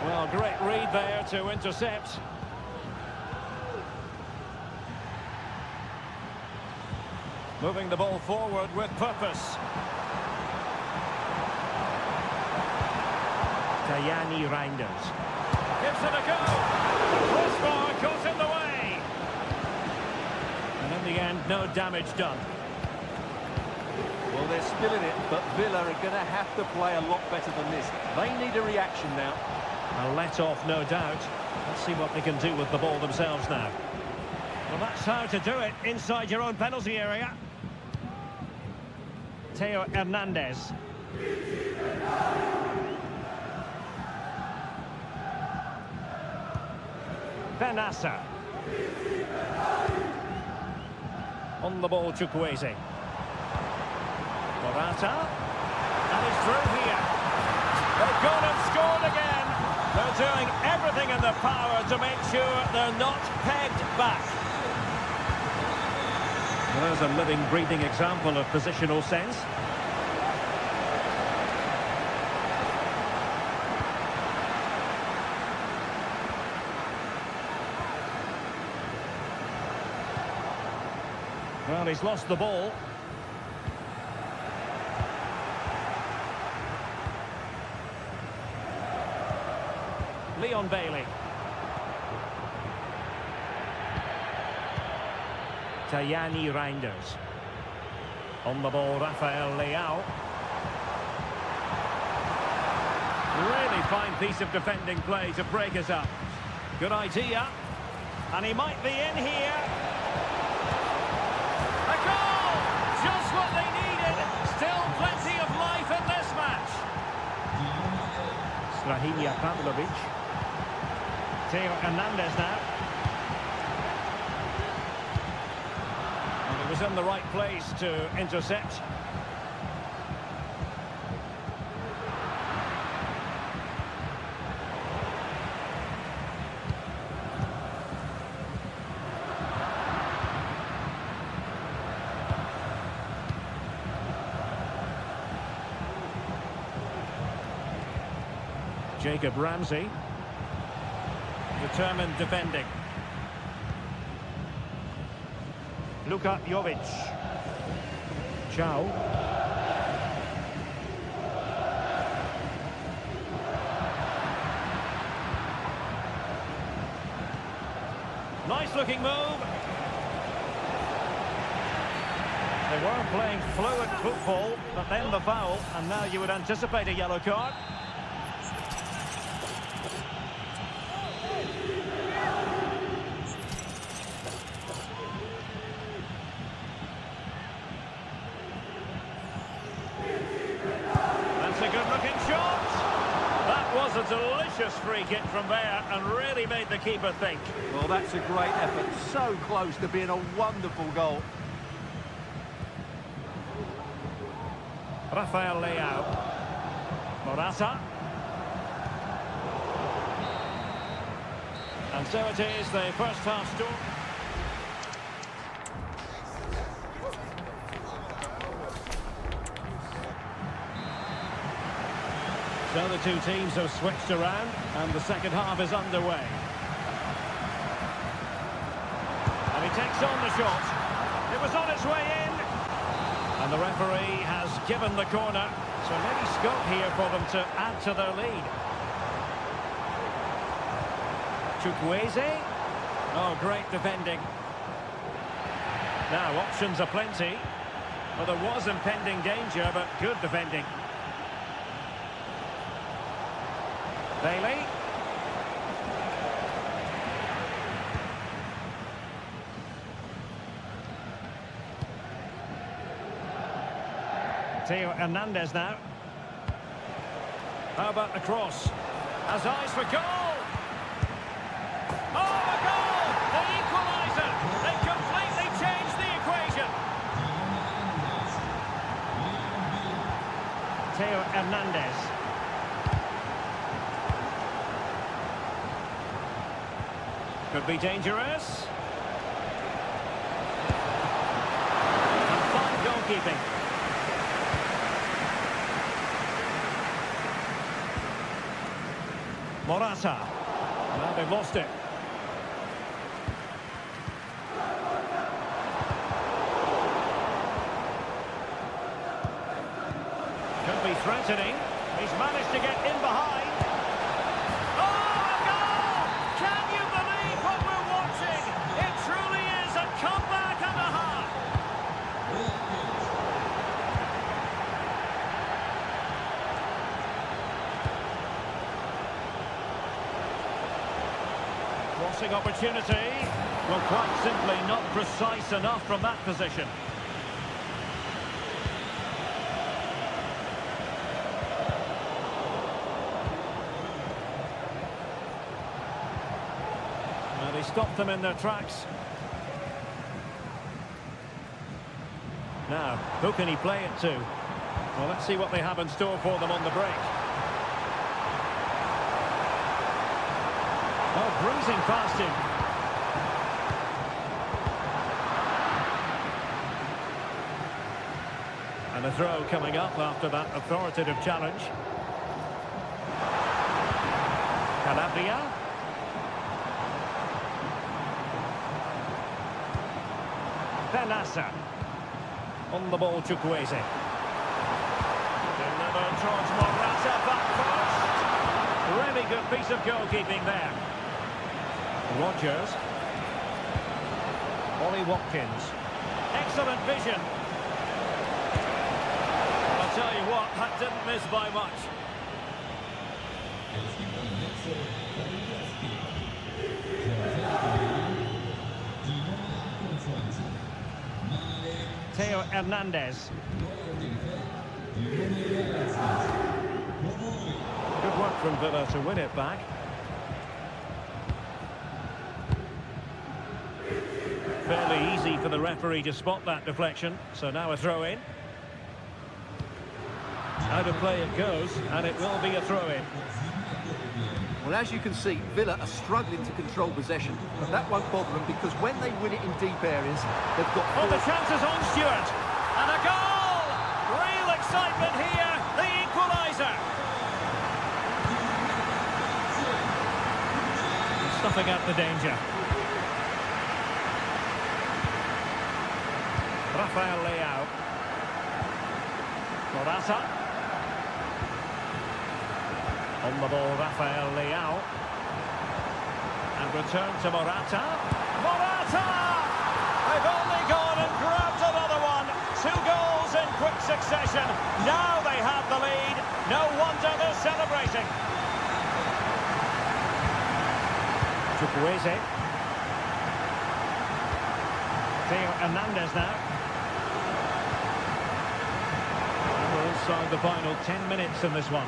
Well, great read there to intercept. Moving the ball forward with purpose. Tajani Reinders. Gives it a go. Crossbar caught in the way. And in the end, no damage done. Well, they're still in it, but Villa are going to have to play a lot better than this. They need a reaction now. A let-off, no doubt. Let's see what they can do with the ball themselves now. Well, that's how to do it inside your own penalty area. Theo Hernandez. Benassa. On the ball, Chukwueze. Morata. And he's through here. They've gone and scored again. They're doing everything in their power to make sure they're not pegged back. Well, there's a living, breathing example of positional sense. Well, he's lost the ball. Leon Bailey. Tajani Reinders. On the ball, Rafael Leao. Really fine piece of defending play to break us up. Good idea. And he might be in here. A goal! Just what they needed. Still plenty of life in this match. Strahinja Pavlovic. Theo Hernandez now. And he was in the right place to intercept. Jacob Ramsey. Determined defending. Luka Jovic. Chow. Nice looking move. They were playing fluid football, but then the foul, and now you would anticipate a yellow card. A delicious free kick from there and really made the keeper think. Well, that's a great effort. So close to being a wonderful goal. Rafael Leao. Morata. And so it is, the first half score. So the two teams have switched around and the second half is underway. And he takes on the shot. It was on its way in. And the referee has given the corner. So maybe scope here for them to add to their lead. Chukwueze. Oh, great defending. Now, options are plenty. Well, there was impending danger, but good defending. Bailey. Theo Hernandez now. How about the cross? Has eyes for goal! Oh, a goal! The equaliser! They completely changed the equation! Theo Hernandez. Could be dangerous. And fine goalkeeping. Morata. Now they've lost it. Could be threatening. He's managed to get in behind. Oh, a goal! Can you believe what we're watching? It truly is a comeback and a half. Crossing opportunity. Well, quite simply not precise enough from that position. They stopped them in their tracks. Now, who can he play it to? Well, let's see what they have in store for them on the break. Oh, breezing past him. And a throw coming up after that authoritative challenge. Calabria. Benassa. On the ball, Chukwueze. Delivered towards Morata, back first. Really good piece of goalkeeping there. Rogers. Ollie Watkins. Excellent vision. I'll tell you what, that didn't miss by much. Theo Hernandez. Good work from Villa to win it back. Fairly easy for the referee to spot that deflection. So now a throw-in. Out of play it goes, and it will be a throw-in. Well, as you can see, Villa are struggling to control possession, but that won't bother them because when they win it in deep areas, they've got... Oh, the chance is on, Stewart! And a goal! Real excitement here, the equaliser! Stuffing out the danger. Rafael Leao. Morata. On the ball, Rafael Leao. And return to Morata. Morata! They've only gone and grabbed another one. 2 goals in quick succession. Now they have the lead. No wonder they're celebrating. Chukwueze. Theo Hernandez now. And we're inside the final 10 minutes in this one.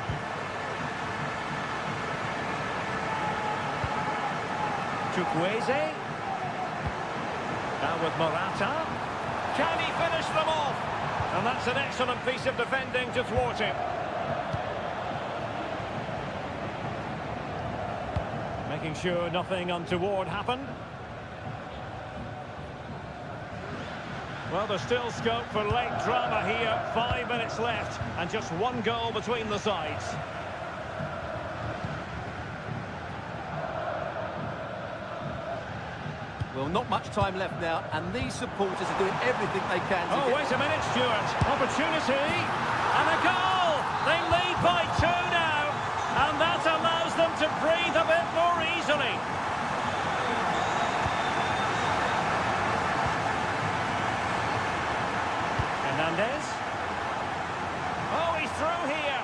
Chukwueze. Now with Morata. Can he finish them off? And that's an excellent piece of defending to thwart him. Making sure nothing untoward happened. Well, there's still scope for late drama here. 5 minutes left and just one goal between the sides. Well, not much time left now, and these supporters are doing everything they can to Oh, wait a minute, Stuart. Opportunity. And a goal! They lead by 2 now. And that allows them to breathe a bit more easily. Hernandez. Oh, he's through here.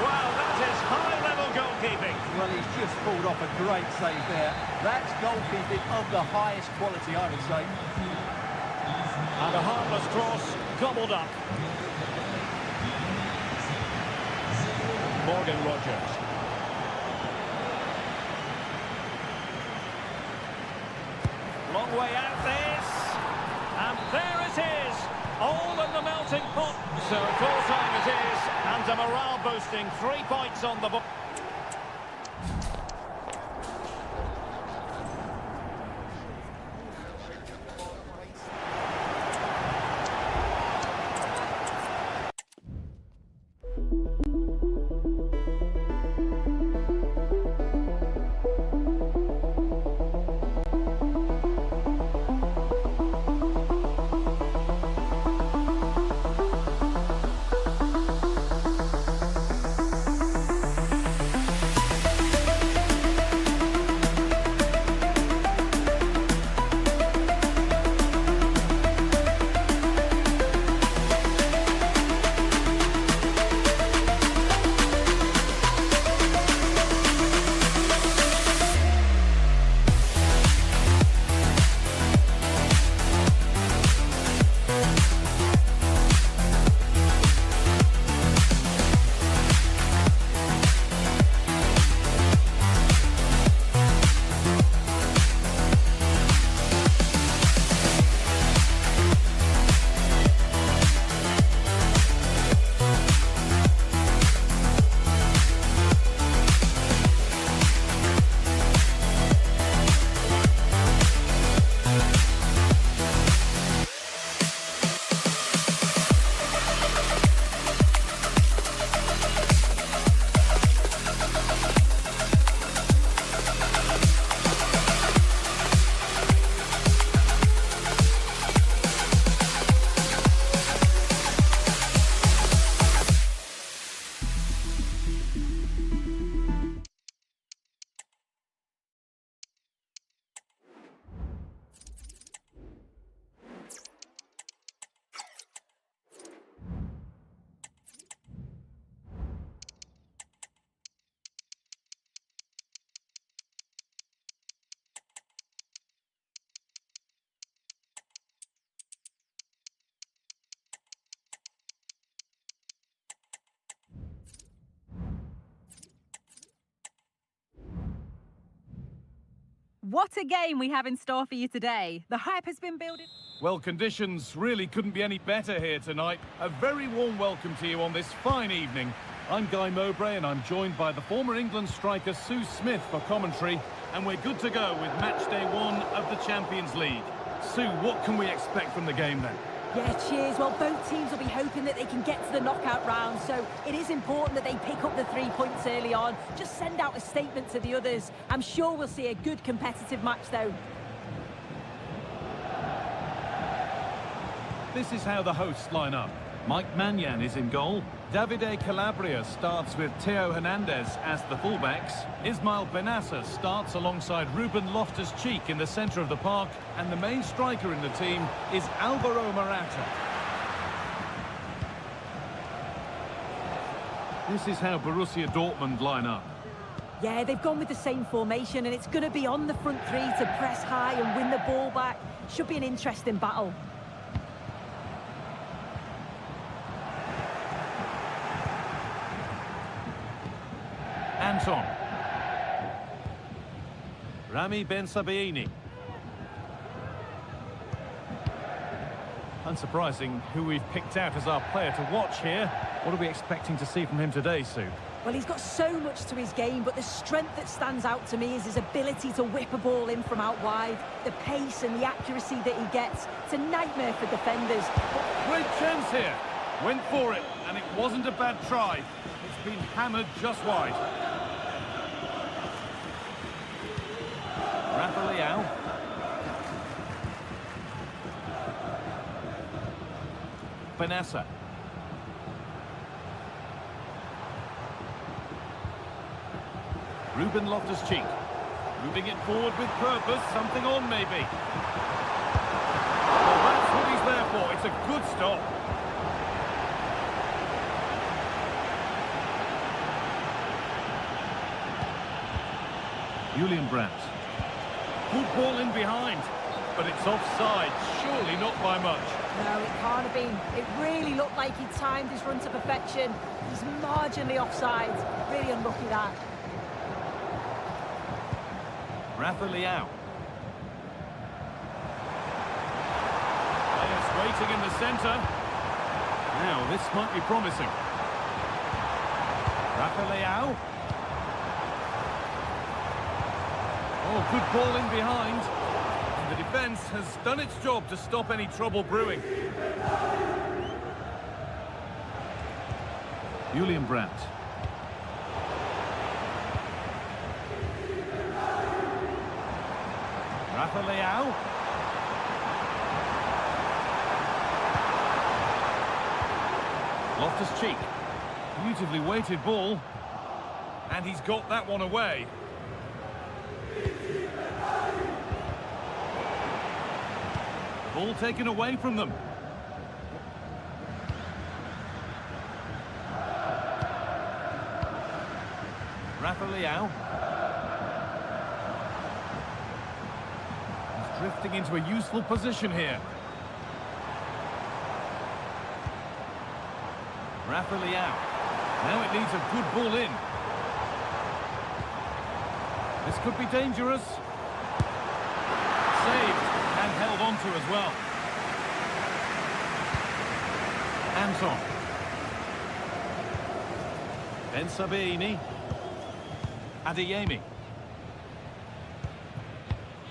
Wow, that is high-level goalkeeping. Well, he's just pulled off a great save there. That's goalkeeping of the highest quality, I would say. And a harmless cross gobbled up. Morgan Rogers. Long way out this. And there it is. All in the melting pot. So full time it is. And a morale boosting 3 points on the board. What a game we have in store for you today. The hype has been building. Well, conditions really couldn't be any better here tonight. A very warm welcome to you on this fine evening. I'm Guy Mowbray and I'm joined by the former England striker Sue Smith for commentary. And we're good to go with match day 1 of the Champions League. Sue, what can we expect from the game then? Yeah, cheers. Well, both teams will be hoping that they can get to the knockout round, so it is important that they pick up the 3 points early on. Just send out a statement to the others. I'm sure we'll see a good competitive match, though. This is how the hosts line up. Mike Maignan is in goal. Davide Calabria starts with Theo Hernandez as the fullbacks. Ismail Benassa starts alongside Ruben Loftus-Cheek in the centre of the park. And the main striker in the team is Alvaro Morata. This is how Borussia Dortmund line up. Yeah, they've gone with the same formation, and it's going to be on the front three to press high and win the ball back. Should be an interesting battle. Anton. Rami Ben-Sabaini. Unsurprising who we've picked out as our player to watch here. What are we expecting to see from him today, Sue? Well, he's got so much to his game, but the strength that stands out to me is his ability to whip a ball in from out wide. The pace and the accuracy that he gets, it's a nightmare for defenders. Great chance here. Went for it, and it wasn't a bad try. It's been hammered just wide. Rafa Leao. Benessa. Ruben Loftus-Cheek. Moving it forward with purpose, something on maybe. Well, that's what he's there for. It's a good stop. Julian Brandt. Good ball in behind, but it's offside. Surely not by much. No, it can't have been. It really looked like he timed his run to perfection. He's marginally offside. Really unlucky that. Rafa Leao. Players waiting in the centre. Now, this might be promising. Rafa Leao. Oh, good ball in behind. And the defence has done its job to stop any trouble brewing. Julian Brandt. Rafa Leao. Loftus-Cheek. Beautifully weighted ball. And he's got that one away. Ball taken away from them. Rafa Leao. He's drifting into a useful position here. Rafa Leao. Now it needs a good ball in. This could be dangerous. Saved and held on to as well. Anton. Ben Sabaini. Adeyemi.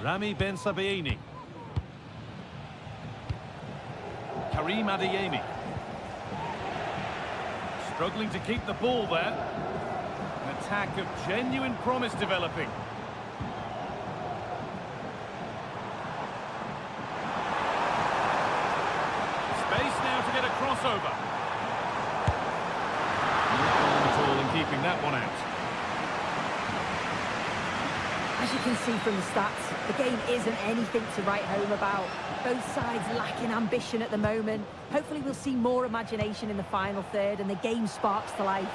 Rami Ben Sabaini. Karim Adeyemi. Struggling to keep the ball there. An attack of genuine promise developing. Space now to get a crossover. No at all in keeping that one out. As you can see from the stats, the game isn't anything to write home about. Both sides lacking ambition at the moment. Hopefully we'll see more imagination in the final third and the game sparks to life.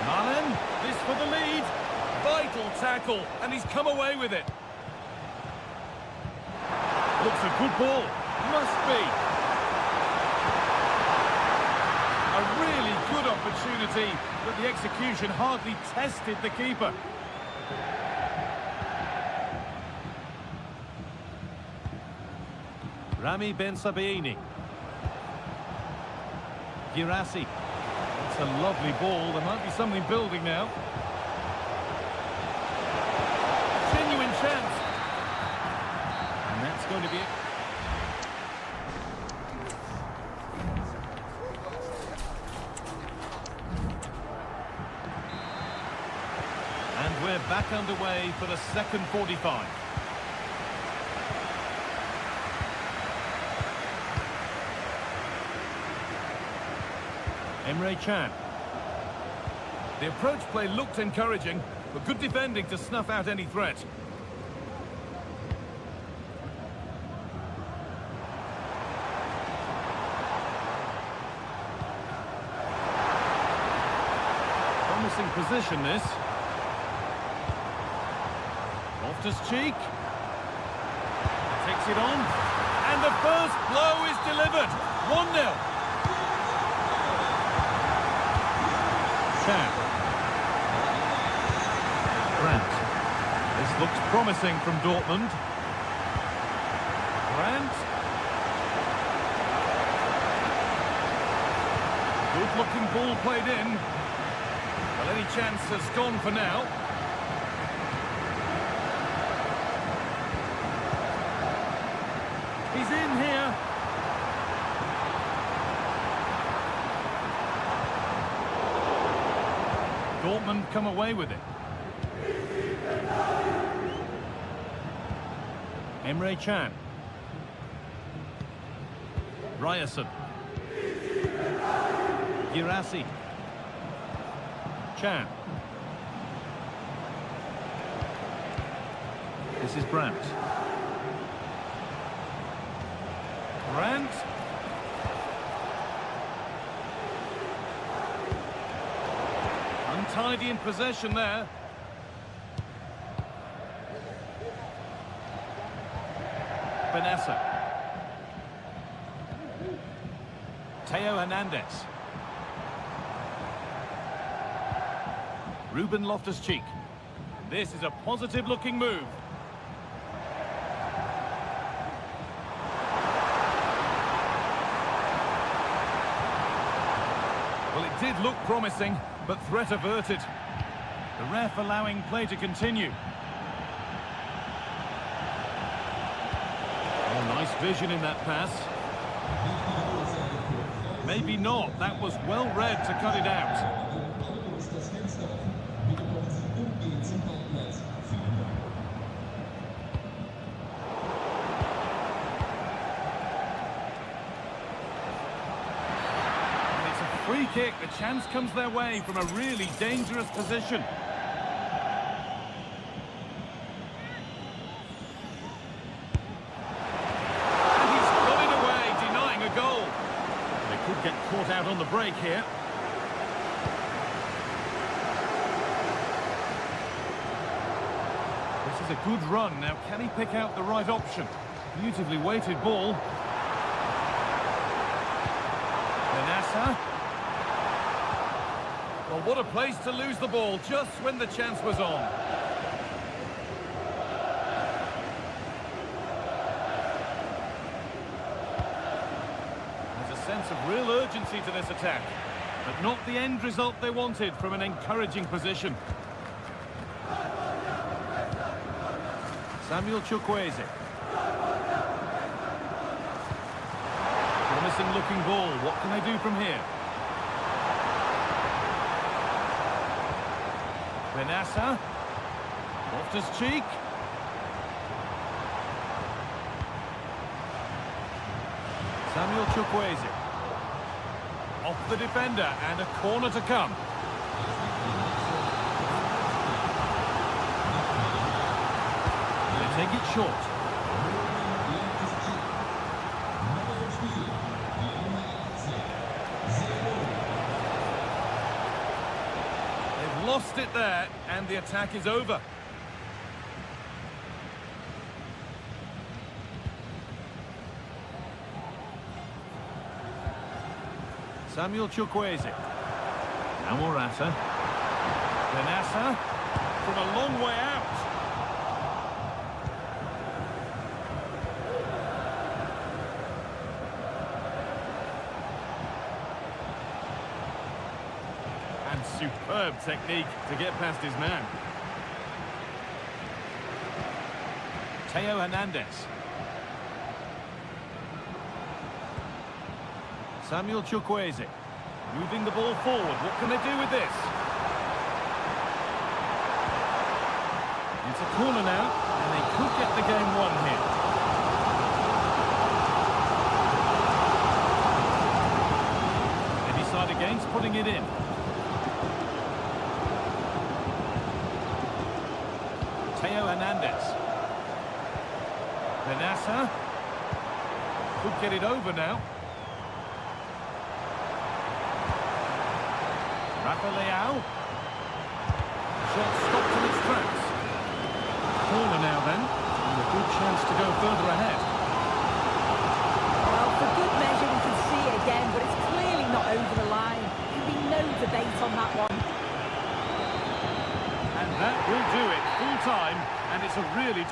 Milan, this for the lead. Vital tackle, and he's come away with it. Looks a good ball. Must be. A really good opportunity, but the execution hardly tested the keeper. Rami Ben Sabaini. Girassi. That's a lovely ball. There might be something building now. Genuine chance. And that's going to be it. And we're back underway for the second 45. Emre Can. The approach play looked encouraging, but good defending to snuff out any threat. Promising position this. Loftus-Cheek. Takes it on. And the first blow is delivered. 1-0. Brandt. This looks promising from Dortmund. Brandt. Good-looking ball played in. Well, any chance has gone for now. He's in here. Dortmund come away with it. Emre Can. Ryerson. Girassi. Can. This is Brandt. Brandt. Untidy in possession there. Benessa. Theo Hernandez. Ruben Loftus-Cheek. This is a positive-looking move. Well, it did look promising, but threat averted. The ref allowing play to continue. Oh, nice vision in that pass. Maybe not. That was well read to cut it out. Free kick, the chance comes their way from a really dangerous position. And he's got it away, denying a goal. They could get caught out on the break here. This is a good run. Now, can he pick out the right option? Beautifully weighted ball. Benassa. Well, what a place to lose the ball just when the chance was on. There's a sense of real urgency to this attack, but not the end result they wanted from an encouraging position. Samuel Chukwueze. Promising looking ball. What can they do from here? Benassa. Loftus-Cheek. Samuel Chukwueze. Off the defender and a corner to come. They take it short. Lost it there, and the attack is over. Samuel Chukwueze. Now Morata. Benassa from a long way out. Superb technique to get past his man. Theo Hernandez. Samuel Chukwueze. Moving the ball forward. What can they do with this? It's a corner now, and they could get the game won here. They decide against putting it in. Theo Hernandez. Benassa. Could get it over now. Rafa Leao. Shot stopped in its tracks. Corner now then. And a good chance to go further ahead. Well, for good measure we can see it again, but it's clearly not over the line. There can be no debate on that one. And that will do it. Full time, and it's a really...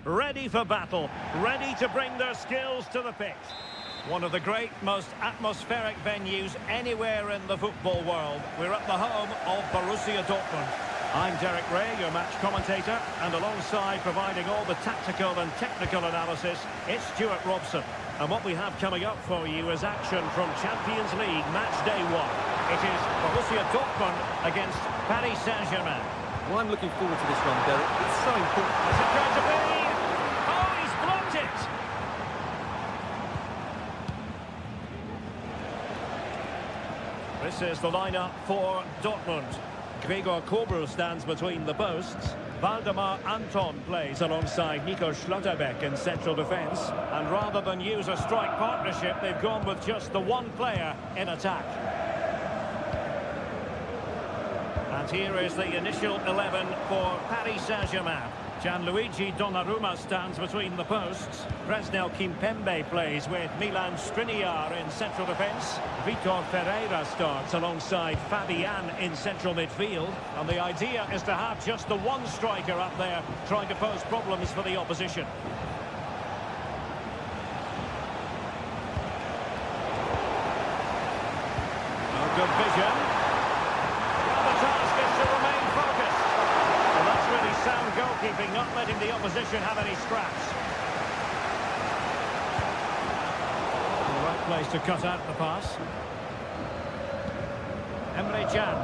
ready for battle, ready to bring their skills to the pitch. One of the great, most atmospheric venues anywhere in the football world. We're at the home of Borussia Dortmund. I'm Derek Ray, your match commentator, and alongside providing all the tactical and technical analysis, it's Stuart Robson. And what we have coming up for you is action from Champions League match day 1. It is Borussia Dortmund against Paris Saint-Germain. Well, I'm looking forward to this one, Derek. It's so important. Is it going to be? Oh, he's blocked it! This is the lineup for Dortmund. Gregor Kobel stands between the posts. Waldemar Anton plays alongside Nico Schlotterbeck in central defence. And rather than use a strike partnership, they've gone with just the one player in attack. And here is the initial 11 for Paris Saint-Germain. Gianluigi Donnarumma stands between the posts. Presnel Kimpembe plays with Milan Skriniar in central defence. Vitor Ferreira starts alongside Fabian in central midfield. And the idea is to have just the one striker up there trying to pose problems for the opposition. Oh, good vision. Sound goalkeeping, not letting the opposition have any scraps. The right place to cut out the pass. Emre Can.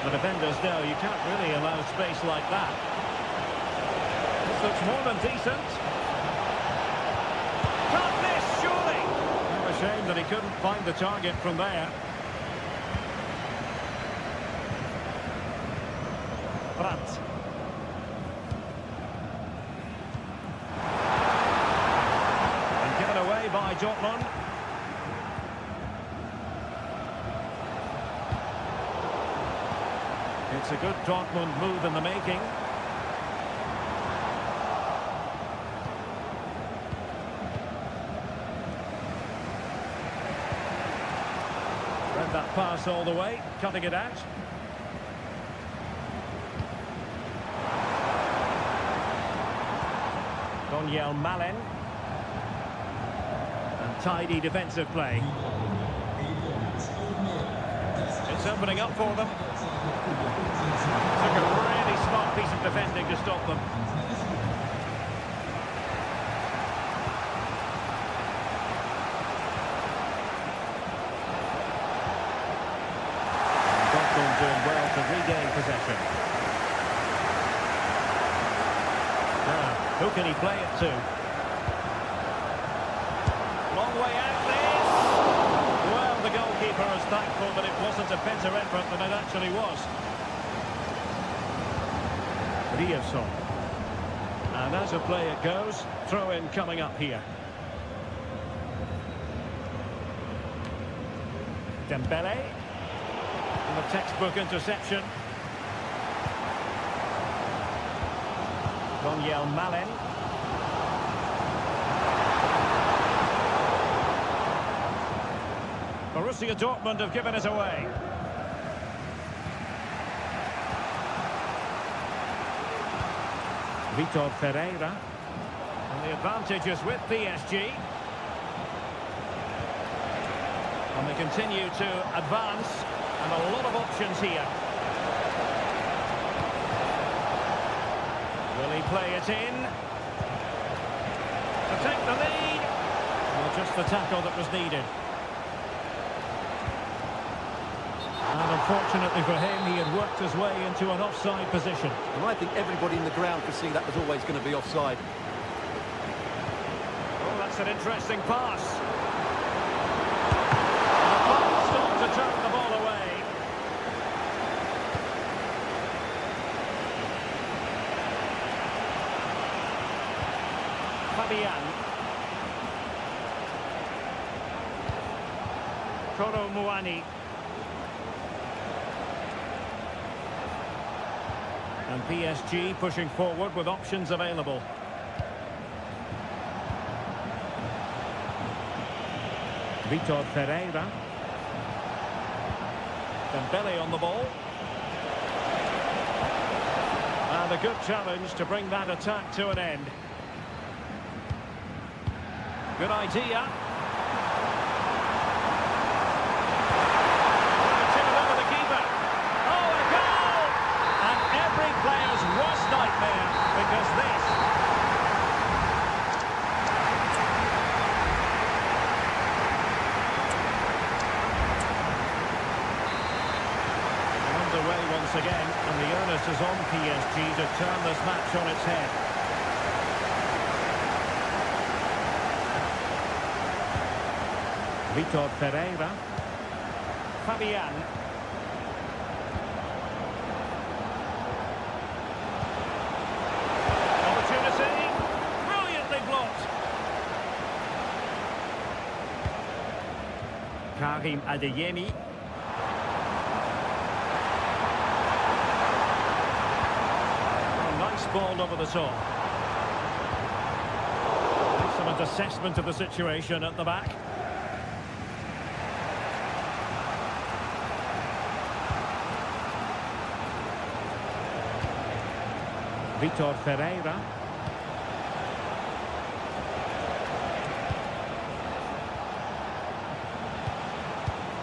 The defenders know you can't really allow space like that. This looks more than decent. Can't miss, surely! Shame that he couldn't find the target from there. Brandt. And given away by Dortmund. It's a good Dortmund move in the making. That pass all the way, cutting it out. Donyell Malen. And tidy defensive play. It's opening up for them. Took a really smart piece of defending to stop them. Doing well to regain possession. Now, who can he play it to? Long way out this. Well, the goalkeeper is thankful that it wasn't a better effort than it actually was. Riasson. And as a play it goes, throw-in coming up here. Dembele. The textbook interception. Donyell Malen. Borussia Dortmund have given it away. Vitor Ferreira. And the advantage is with PSG. And they continue to advance. And a lot of options here. Will he play it in? To take the lead. Well, just the tackle that was needed. And unfortunately for him, he had worked his way into an offside position. And I think everybody in the ground could see that was always going to be offside. Oh, that's an interesting pass. To turn the ball away. Fabian. Koro Muani. And PSG pushing forward with options available. Vitor Ferreira. Dembele on the ball. And a good challenge to bring that attack to an end. Good idea. It's in over the keeper. Oh, a goal! And every player's worst nightmare, because this... Underway once again, and the onus is on PSG to turn this match on its head. Vitor Pereira. Fabian. Opportunity. Brilliantly blocked. Karim Adeyemi. Oh, nice ball over the top. Excellent assessment of the situation at the back. Vitor Pereira.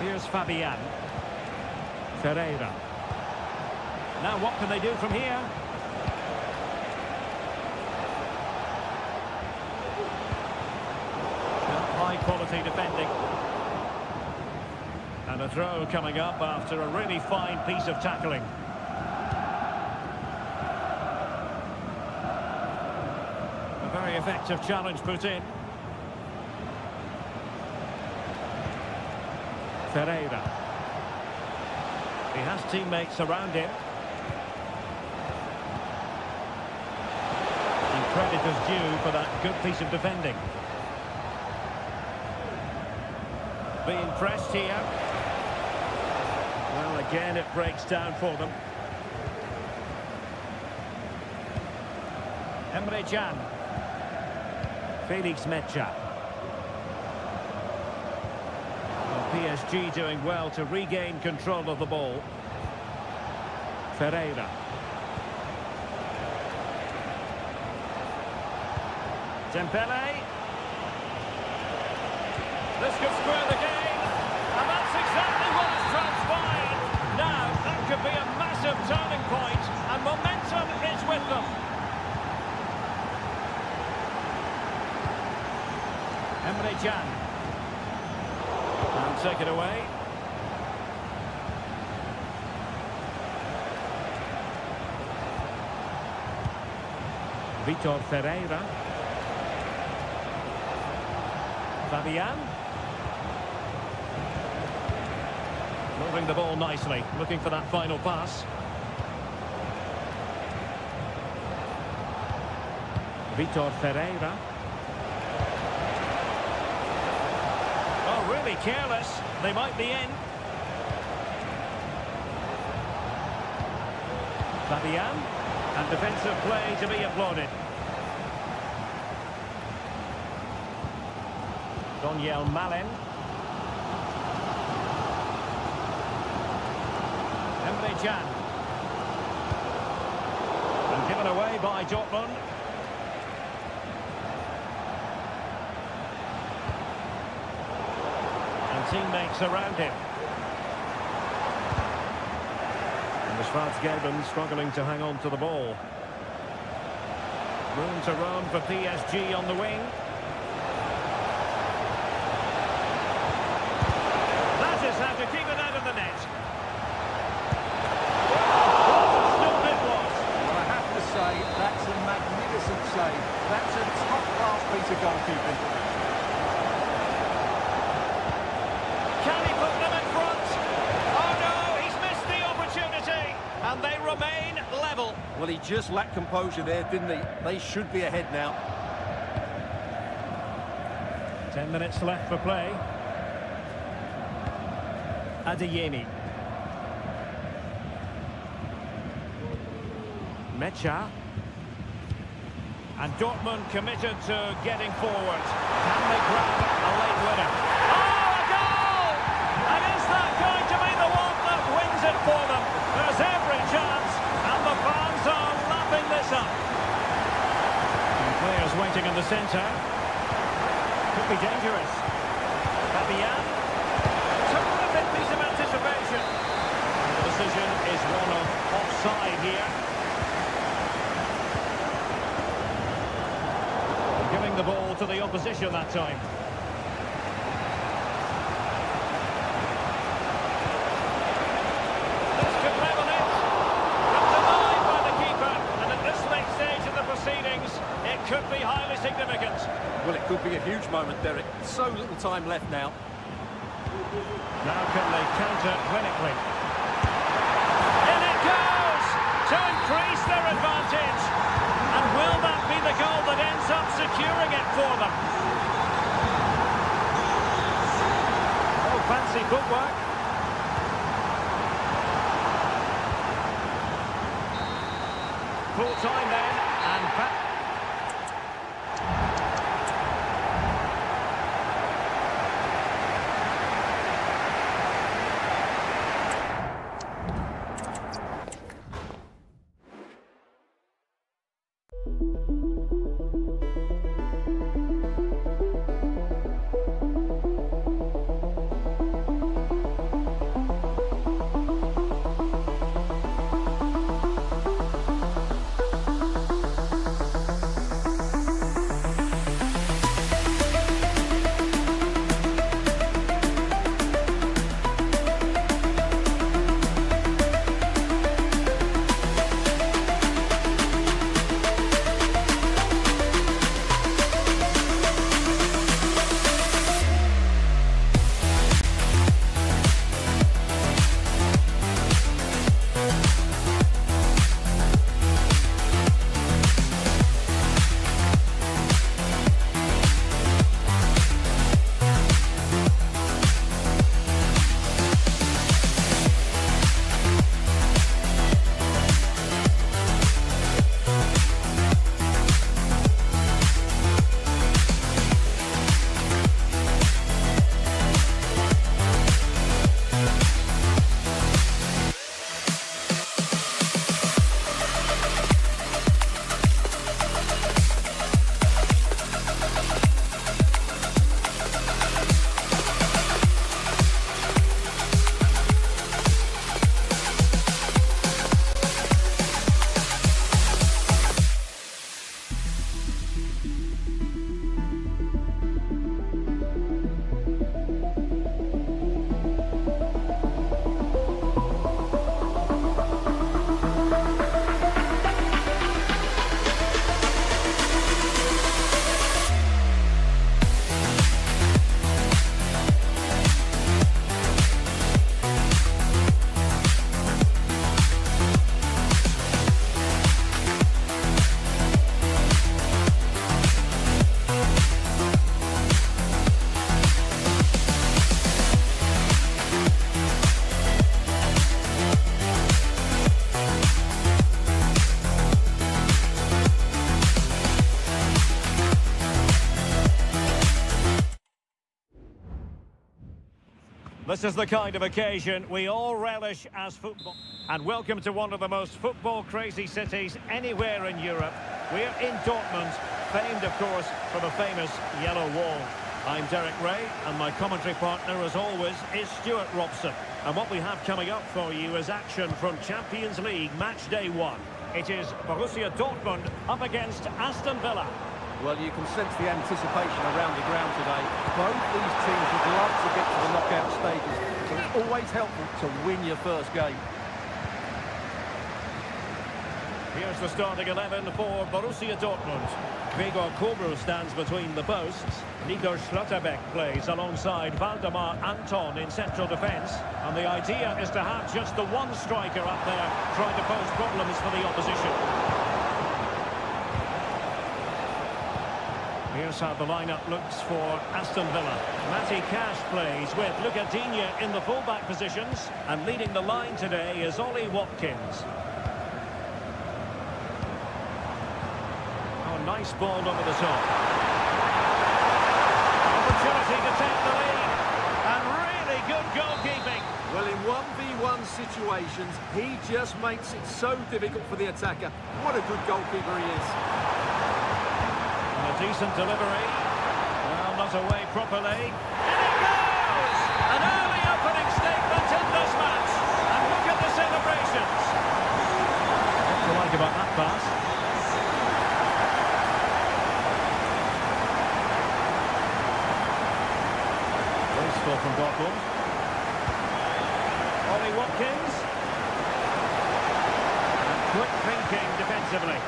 Here's Fabian. Pereira. Now what can they do from here? High quality defending. And a throw coming up after a really fine piece of tackling. Very effective challenge put in. Ferreira. He has teammates around him. And credit is due for that good piece of defending. Being pressed here. Well, again, it breaks down for them. Emre Can. Felix Mecha. Well, PSG doing well to regain control of the ball. Ferreira. Dembele. This could square the game. And that's exactly what has transpired. Now, that could be a massive turning point, and momentum is with them. Emre Can. And take it away. Vitor Ferreira. Fabian. Moving the ball nicely, looking for that final pass. Vitor Ferreira. Really careless. They might be in. Fabian. And defensive play to be applauded. Daniel Milan. Emre Can. And given away by Dortmund. Teammates around him. And the Schwarzgelben struggling to hang on to the ball. Room to roam for PSG on the wing. That is how to keep it out of the net. What a stop it was. Well, I have to say, that's a magnificent save. That's a top-class piece of goalkeeping. And they remain level. Well, he just lacked composure there, didn't he? They should be ahead now. 10 minutes left for play. Adeyemi. Mecha. And Dortmund committed to getting forward. Can they grab a late winner? Oh, a goal! And is that going to be the one that wins this up. And players waiting in the centre. Could be dangerous. Fabian. Terrific piece of anticipation. And the decision is one of offside here. Giving the ball to the opposition that time. This could level it. But denied by the keeper. And at this late stage of the proceedings, it could be highly significant. Well, it could be a huge moment, Derek. So little time left now. Now can they counter clinically? In it goes! To increase their advantage. And will that be the goal that ends up securing it for them? Oh, fancy footwork. Full time then, and back. This is the kind of occasion we all relish as football. And welcome to one of the most football-crazy cities anywhere in Europe. We're in Dortmund, famed, of course, for the famous Yellow Wall. I'm Derek Ray, and my commentary partner, as always, is Stuart Robson. And what we have coming up for you is action from Champions League Match Day 1. It is Borussia Dortmund up against Aston Villa. Well, you can sense the anticipation around the ground today. Both these teams would love to get to the knockout stages, so it's always helpful to win your first game. Here's the starting 11 for Borussia Dortmund. Gregor Kobel stands between the posts. Nico Schlotterbeck plays alongside Valdemar Anton in central defence. And the idea is to have just the one striker up there trying to pose problems for the opposition. Here's how the lineup looks for Aston Villa. Matty Cash plays with Luca Digne in the fullback positions. And leading the line today is Ollie Watkins. Oh, nice ball over the top. Opportunity to take the lead. And really good goalkeeping. Well, in 1v1 situations, he just makes it so difficult for the attacker. What a good goalkeeper he is. And a decent delivery. Well, not away properly. And it goes! An early opening statement in this match. And look at the celebrations. What do you like about that pass? Wasteful from Dortmund. Ollie Watkins. And quick thinking defensively.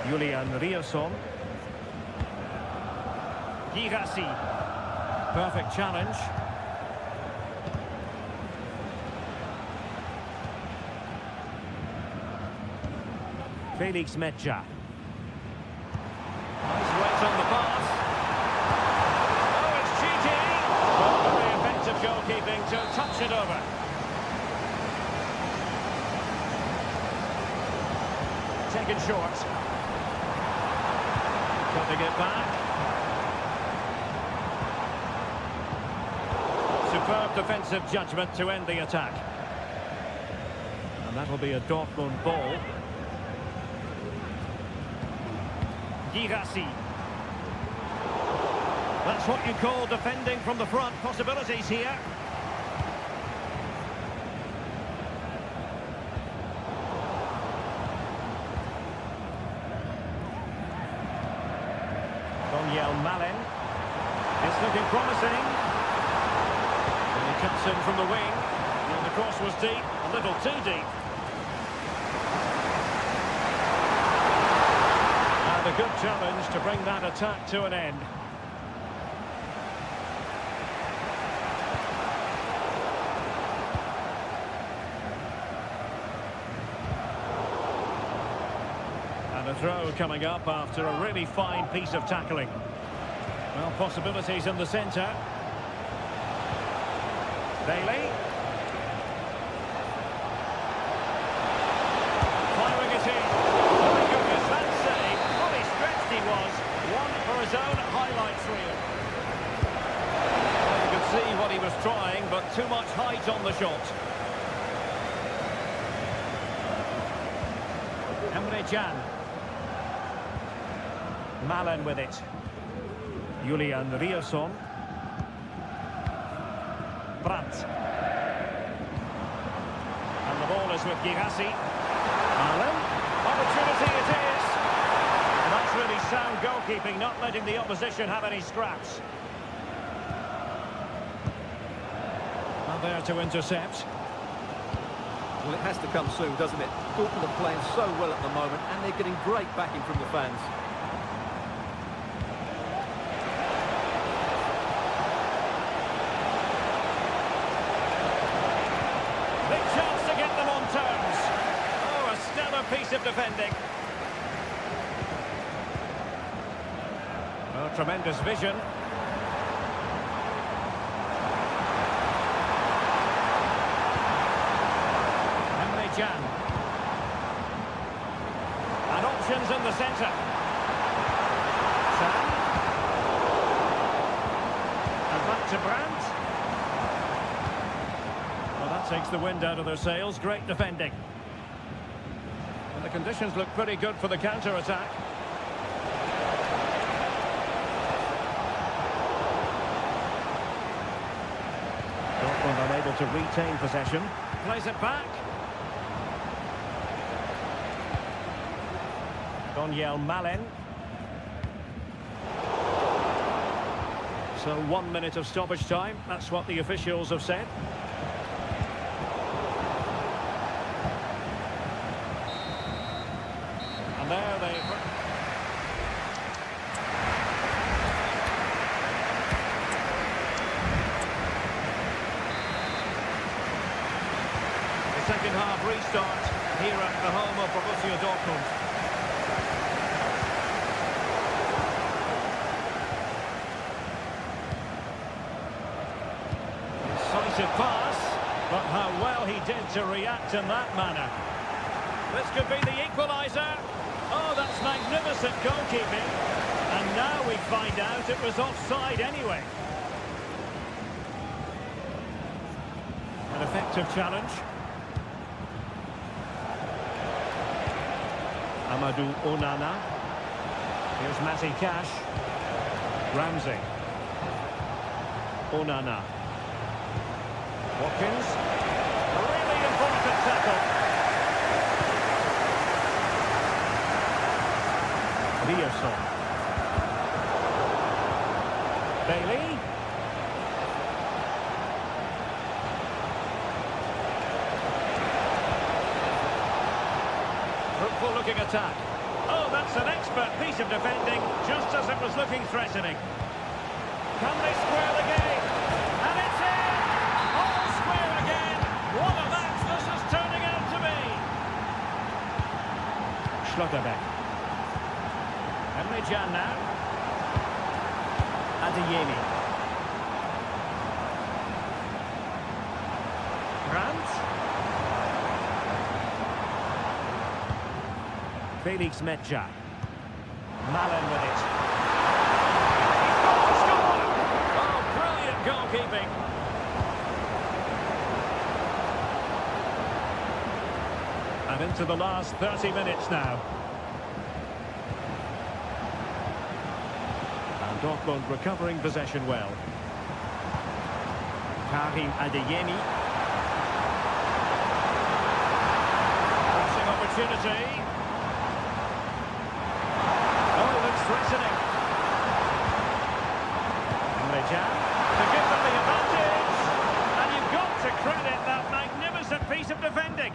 Julian Rierson. Girassi. Perfect challenge. Felix Mecha. Nice weight on the pass. Oh, it's cheeky! Well, very effective goalkeeping to touch it over. Taken short. Cutting it back. Superb defensive judgment to end the attack. And that'll be a Dortmund ball. Girassi. That's what you call defending from the front. Possibilities here. Milan. It's looking promising. And he cuts in from the wing. And the cross was deep, a little too deep. And a good challenge to bring that attack to an end. And a throw coming up after a really fine piece of tackling. Well, possibilities in the centre. Bailey. Firing it in. Oh my goodness, that save. Fully stretched he was. One for his own highlights reel. Well, you could see what he was trying, but too much height on the shot. Emre Can. Milan with it. Julian Rierson. Brandt. And the ball is with Girassi. Milan. Opportunity it is. And that's really sound goalkeeping, not letting the opposition have any scraps. Not there to intercept. Well, it has to come soon, doesn't it? Dortmund are playing so well at the moment, and they're getting great backing from the fans. Piece of defending. Oh, tremendous vision. Emre Can. And options in the centre. Sam. And back to Brandt. Well, that takes the wind out of their sails. Great defending. The conditions look pretty good for the counter-attack. Dortmund unable to retain possession. Plays it back. Daniel Milan. So 1 minute of stoppage time. That's what the officials have said. And there they... The second half restart here at the home of Borussia Dortmund. Decisive pass, but how well he did to react in that manner. This could be the equaliser. Oh, that's magnificent goalkeeping. And now we find out it was offside anyway. An effective challenge. Amadou Onana. Here's Matty Cash. Ramsey. Onana. Watkins. Really important tackle. Leoson. Bailey. Fruitful looking attack. Oh, that's an expert piece of defending, just as it was looking threatening. Can they square the game? And it's in! All square again! What a match this is turning out to be! Schlotterbeck. Emre Can now. Adeyemi. Grant. Felix Metja. Milan with it. He's got to score! Oh, brilliant goalkeeping. And into the last 30 minutes now. And Dortmund recovering possession well. Karim Adeyemi. Passing opportunity. Threatening. Emre Can to give them the advantage. And you've got to credit that magnificent piece of defending.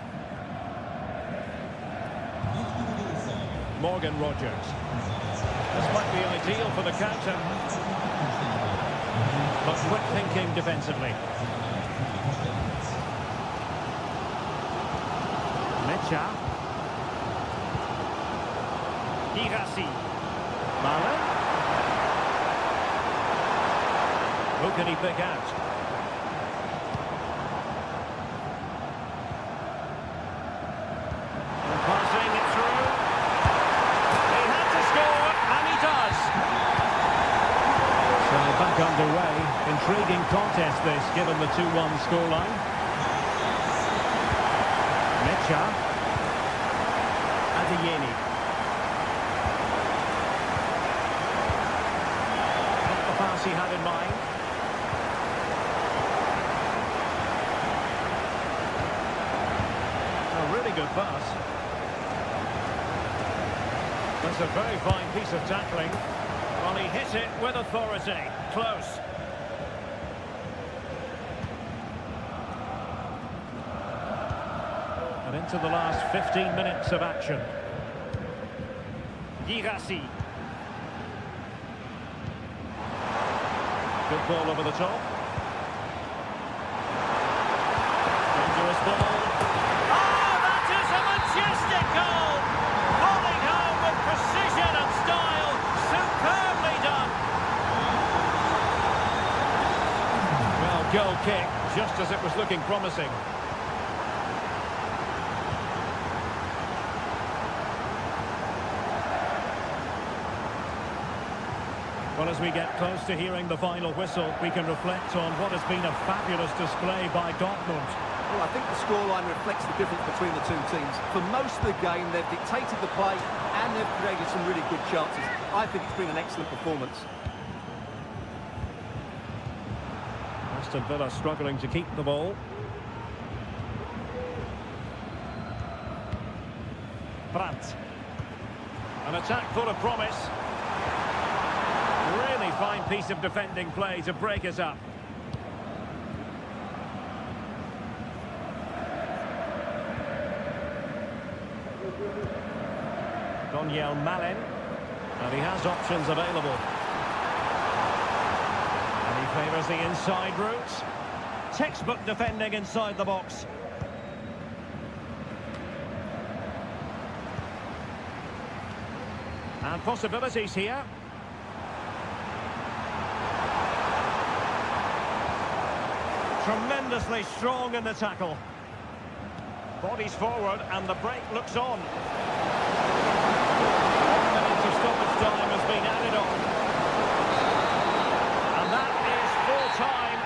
Morgan Rogers. This might be ideal for the counter. But quick thinking defensively. Mecha. Girassi. Milan. Who can he pick out? And passing it through. He had to score, and he does. So back underway. Intriguing contest this, given the 2-1 scoreline. Mecha. Adeyemi. He had in mind. A really good pass. That's a very fine piece of tackling. Well, he hit it with authority. Close. And into the last 15 minutes of action. Girassi. Good ball over the top. Dangerous ball. Oh, that is a majestic goal! Falling home with precision and style. Superbly done. Well, goal kick, just as it was looking promising. Well, as we get close to hearing the final whistle, we can reflect on what has been a fabulous display by Dortmund. Well, I think the scoreline reflects the difference between the two teams. For most of the game, they've dictated the play and they've created some really good chances. I think it's been an excellent performance. Aston Villa struggling to keep the ball. Brandt. An attack full of promise. Really fine piece of defending play to break us up. Daniel Malin. And he has options available. And he favours the inside route. Textbook defending inside the box. And possibilities here. Tremendously strong in the tackle. Bodies forward and the break looks on. 1 minute of stoppage time has been added on. And that is full time.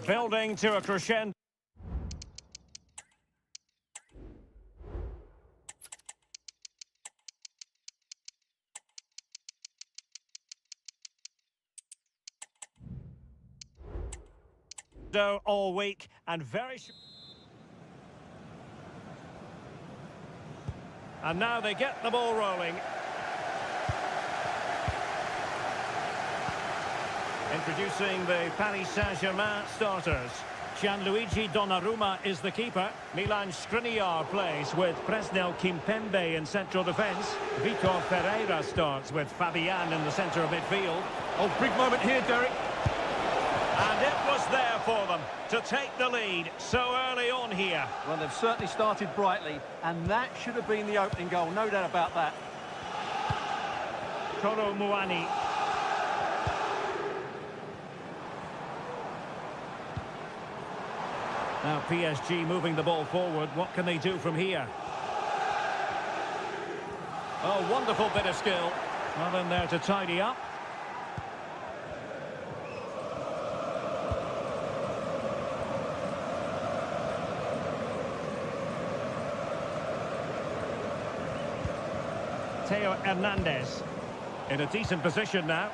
Building to a crescendo. All week and and now they get the ball rolling. Introducing the Paris Saint-Germain starters. Gianluigi Donnarumma is the keeper. Milan Skriniar plays with Presnel Kimpembe in central defence. Vitor Ferreira starts with Fabian in the centre of midfield. Oh, big moment here, Derek. And it was there for them to take the lead so early on here. Well, they've certainly started brightly, and that should have been the opening goal, no doubt about that. Kolo Muani. Now PSG moving the ball forward. What can they do from here? Oh, wonderful bit of skill. Well in there to tidy up. Theo Hernandez in a decent position now.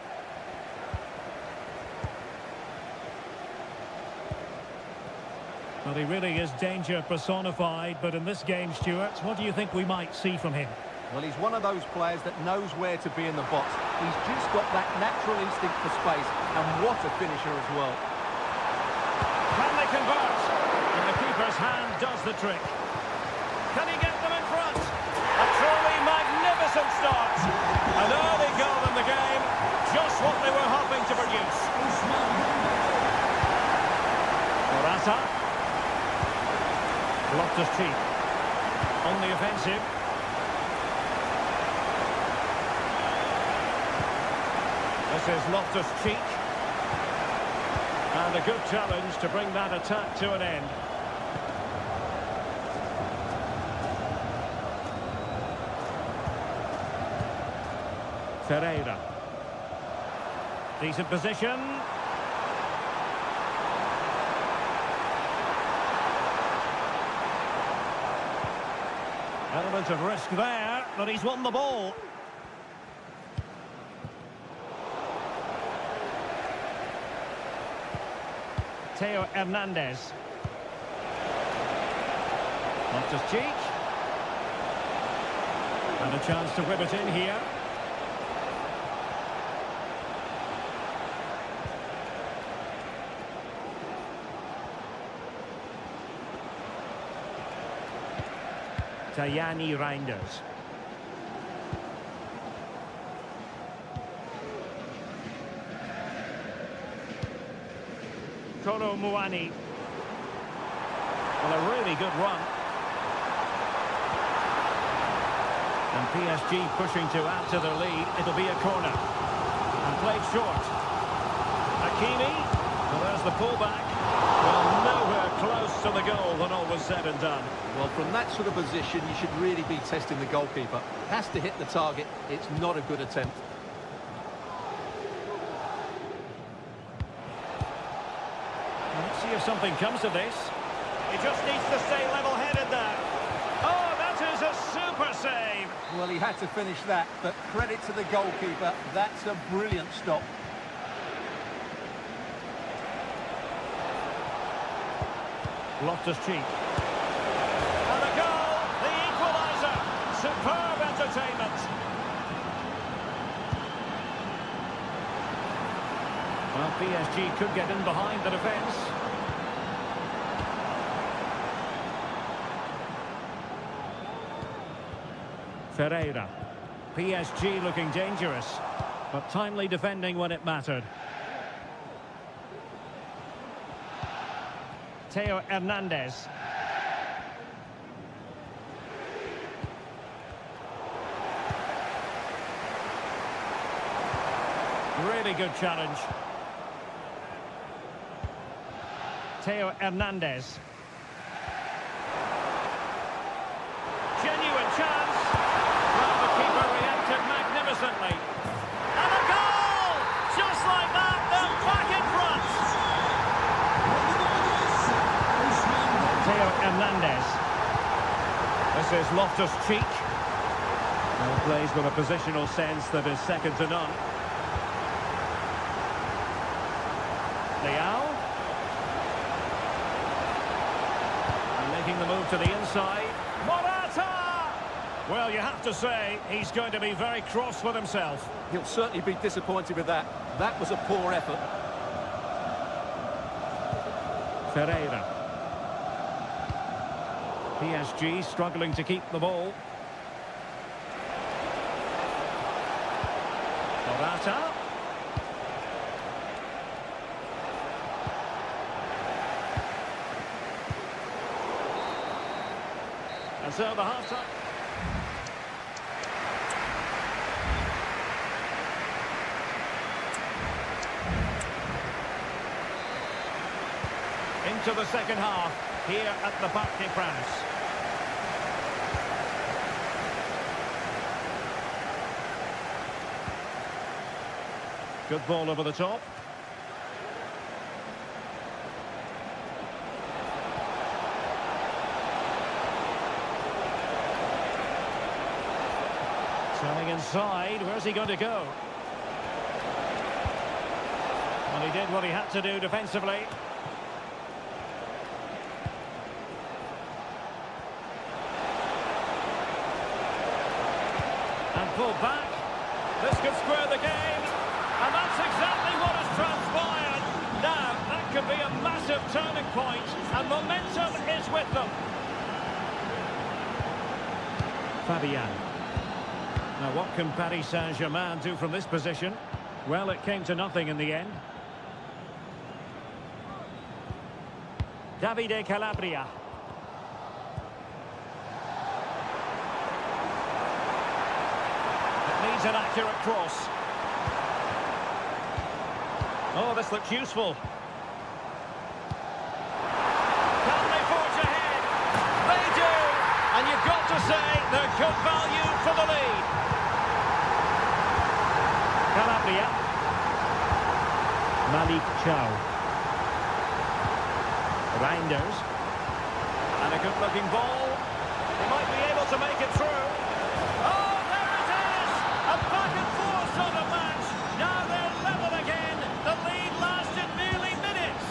Well, he really is danger personified, but in this game, Stuart, what do you think we might see from him? Well, he's one of those players that knows where to be in the box. He's just got that natural instinct for space, and what a finisher as well. Can they convert? And the keeper's hand does the trick. Can he get them in front? A truly magnificent start. An early goal in the game, just what they were hoping to produce. Morata. Loftus-Cheek on the offensive. This is Loftus-Cheek. And a good challenge to bring that attack to an end. Ferreira. Decent position. Element of risk there, but he's won the ball. Theo Hernandez. Loftus-Cheek. And a chance to whip it in here. Tajani Reinders. Kolo Muani. Well, a really good run. And PSG pushing to add to their lead. It'll be a corner. And played short. Hakimi. Well, there's the pullback. Well, nowhere close to the goal when all was said and done. Well, from that sort of position, you should really be testing the goalkeeper. Has to hit the target. It's not a good attempt. Let's see if something comes of this. He just needs to stay level-headed there. Oh, that is a super save. Well, he had to finish that, but credit to the goalkeeper. That's a brilliant stop. Loftus-Cheek. And the goal, the equaliser. Superb entertainment. Well, PSG could get in behind the defence. Ferreira. PSG looking dangerous, but timely defending when it mattered. Theo Hernandez. Really good challenge. Theo Hernandez. Genuine chance. Well, the keeper reacted magnificently. And a goal! Just like that, they're back in front. Theo Hernandez. This is Loftus-Cheek. Well, plays with a positional sense that is second to none. Leao. And making the move to the inside. Morata! Well, you have to say, he's going to be very cross with himself. He'll certainly be disappointed with that. That was a poor effort. Ferreira. PSG struggling to keep the ball. Morata. And so the half-time. Into the second half, here at the Parc des Princes. Good ball over the top. Turning inside, where's he going to go? Well, he did what he had to do defensively. And pull back. This could square the game. And that's exactly what has transpired. Now, that could be a massive turning point, and momentum is with them. Fabian. Now, what can Paris Saint-Germain do from this position? Well, it came to nothing in the end. Davide Calabria. It needs an accurate cross. Oh, this looks useful. say they're good value for the lead. Calabria. Malik Chow. Reinders. And a good-looking ball. He might be able to make it through. Oh, there it is! A back and forth sort of match. Now they're level again. The lead lasted merely minutes.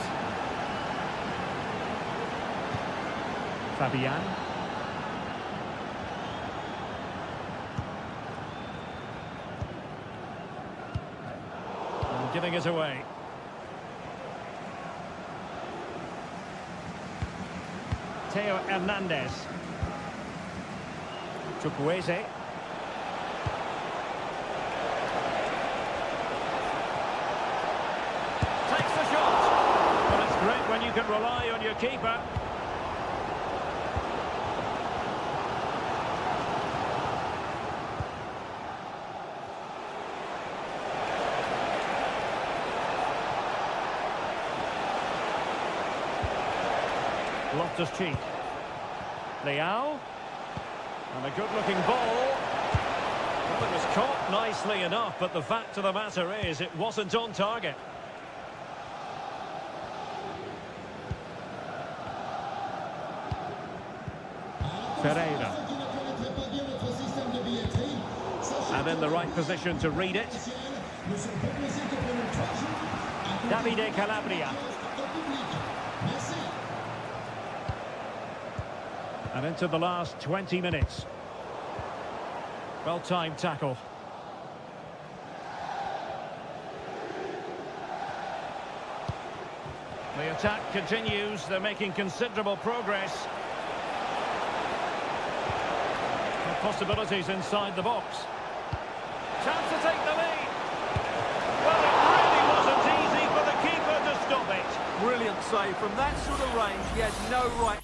Fabian. And giving it away. Theo Hernandez. Chukwueze. Takes the shot. Well, it's great when you can rely on your keeper. Loftus-Cheek. Leao. And a good-looking ball. Well, it was caught nicely enough, but the fact of the matter is it wasn't on target. Pereira. And in the right position to read it. Davide Calabria. And into the last 20 minutes. Well-timed tackle. The attack continues. They're making considerable progress. And possibilities inside the box. Chance to take the lead. Well, it really wasn't easy for the keeper to stop it. Brilliant save. From that sort of range, he had no right.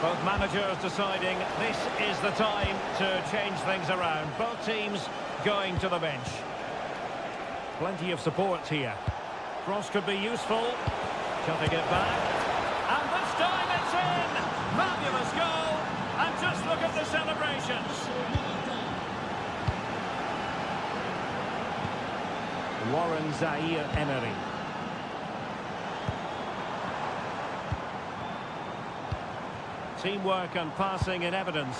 Both managers deciding this is the time to change things around. Both teams going to the bench. Plenty of support here. Cross could be useful. Cutting it back. And this time it's in! Fabulous goal! And just look at the celebrations. Warren Zaire-Emery. Teamwork and passing in evidence.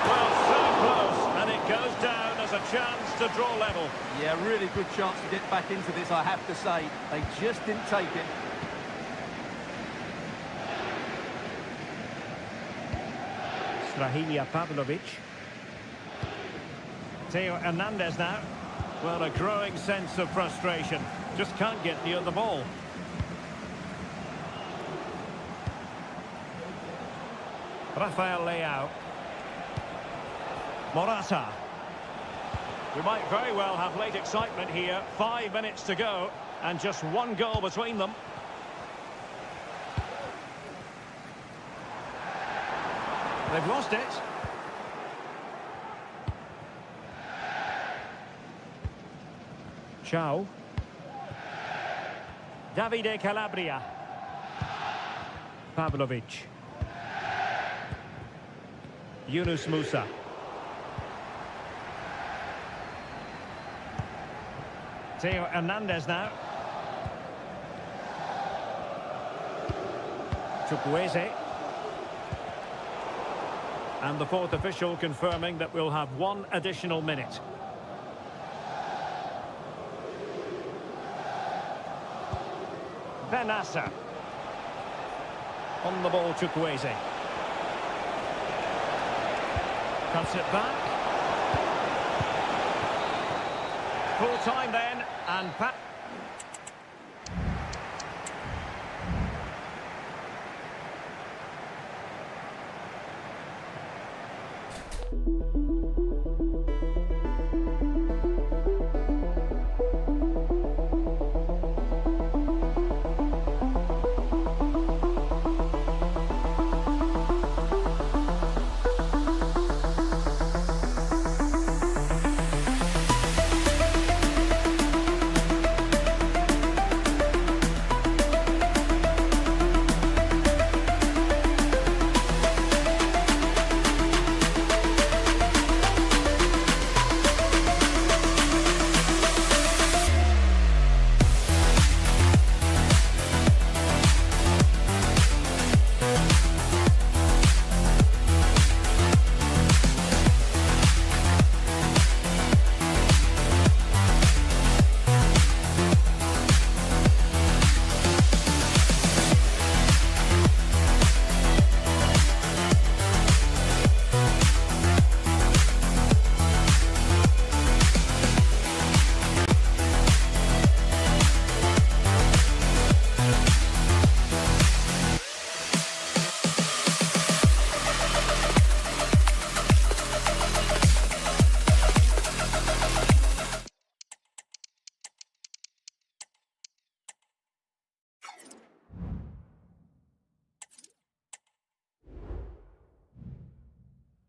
Well, so close, and it goes down as a chance to draw level. Yeah, really good chance to get back into this, I have to say. They just didn't take it. Strahinja Pavlovic. Theo Hernandez now. Well, a growing sense of frustration. Just can't get near the ball. Rafael Leao. Morata. We might very well have late excitement here. 5 minutes to go and just one goal between them. They've lost it. Chow. Davide Calabria. Pavlovic. Yunus Musa. Theo Hernandez now. Chukwueze. And the fourth official confirming that we'll have one additional minute. Benassa. On the ball, Chukwueze. Cuts it back. Full time then, and Pat.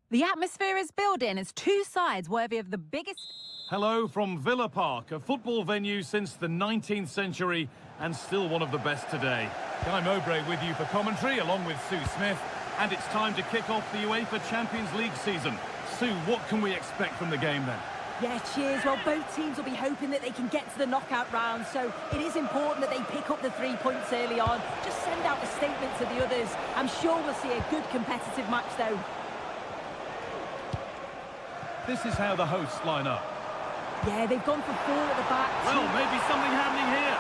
The atmosphere is building as two sides worthy of the biggest... Hello from Villa Park, a football venue since the 19th century and still one of the best today. Guy Mowbray with you for commentary along with Sue Smith, and it's time to kick off the UEFA Champions League season. Sue, what can we expect from the game then? Yeah, cheers. Well, both teams will be hoping that they can get to the knockout round, so it is important that they pick up the 3 points early on. Just send out a statement to the others. I'm sure we'll see a good competitive match though. This is how the hosts line up. Yeah, they've gone for 4 at the back. Well, maybe something happening here.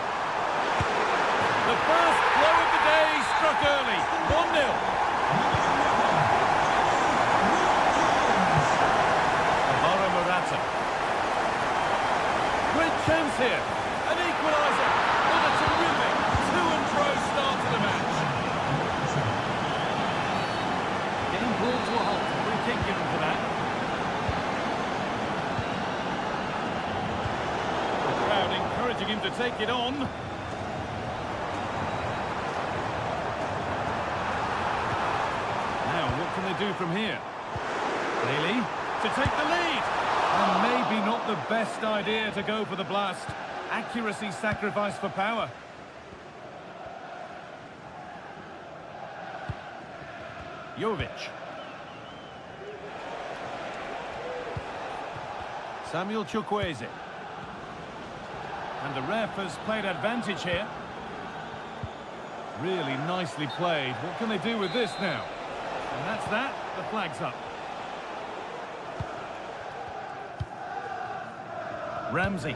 The first blow of the day struck early. 1-0. Alvaro Morata. Great chance here. An equaliser. What a terrific to-and-fro start to the match. Getting ball to a halt. Free kick given for that. Encouraging him to take it on. Now, what can they do from here? Bailey to take the lead. And maybe not the best idea to go for the blast. Accuracy sacrificed for power. Jovic. Samuel Chukwueze. And the ref has played advantage here. Really nicely played. What can they do with this now? And that's that. The flag's up. Ramsey.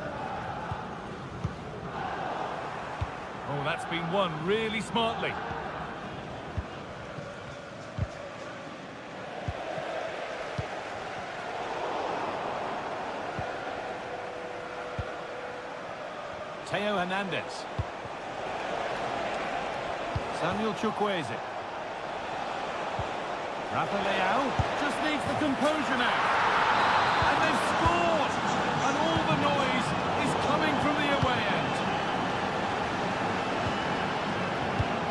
Oh, that's been won really smartly. Theo Hernandez. Samuel Chukwueze. Rafa Leao just needs the composure now. And they've scored! And all the noise is coming from the away end.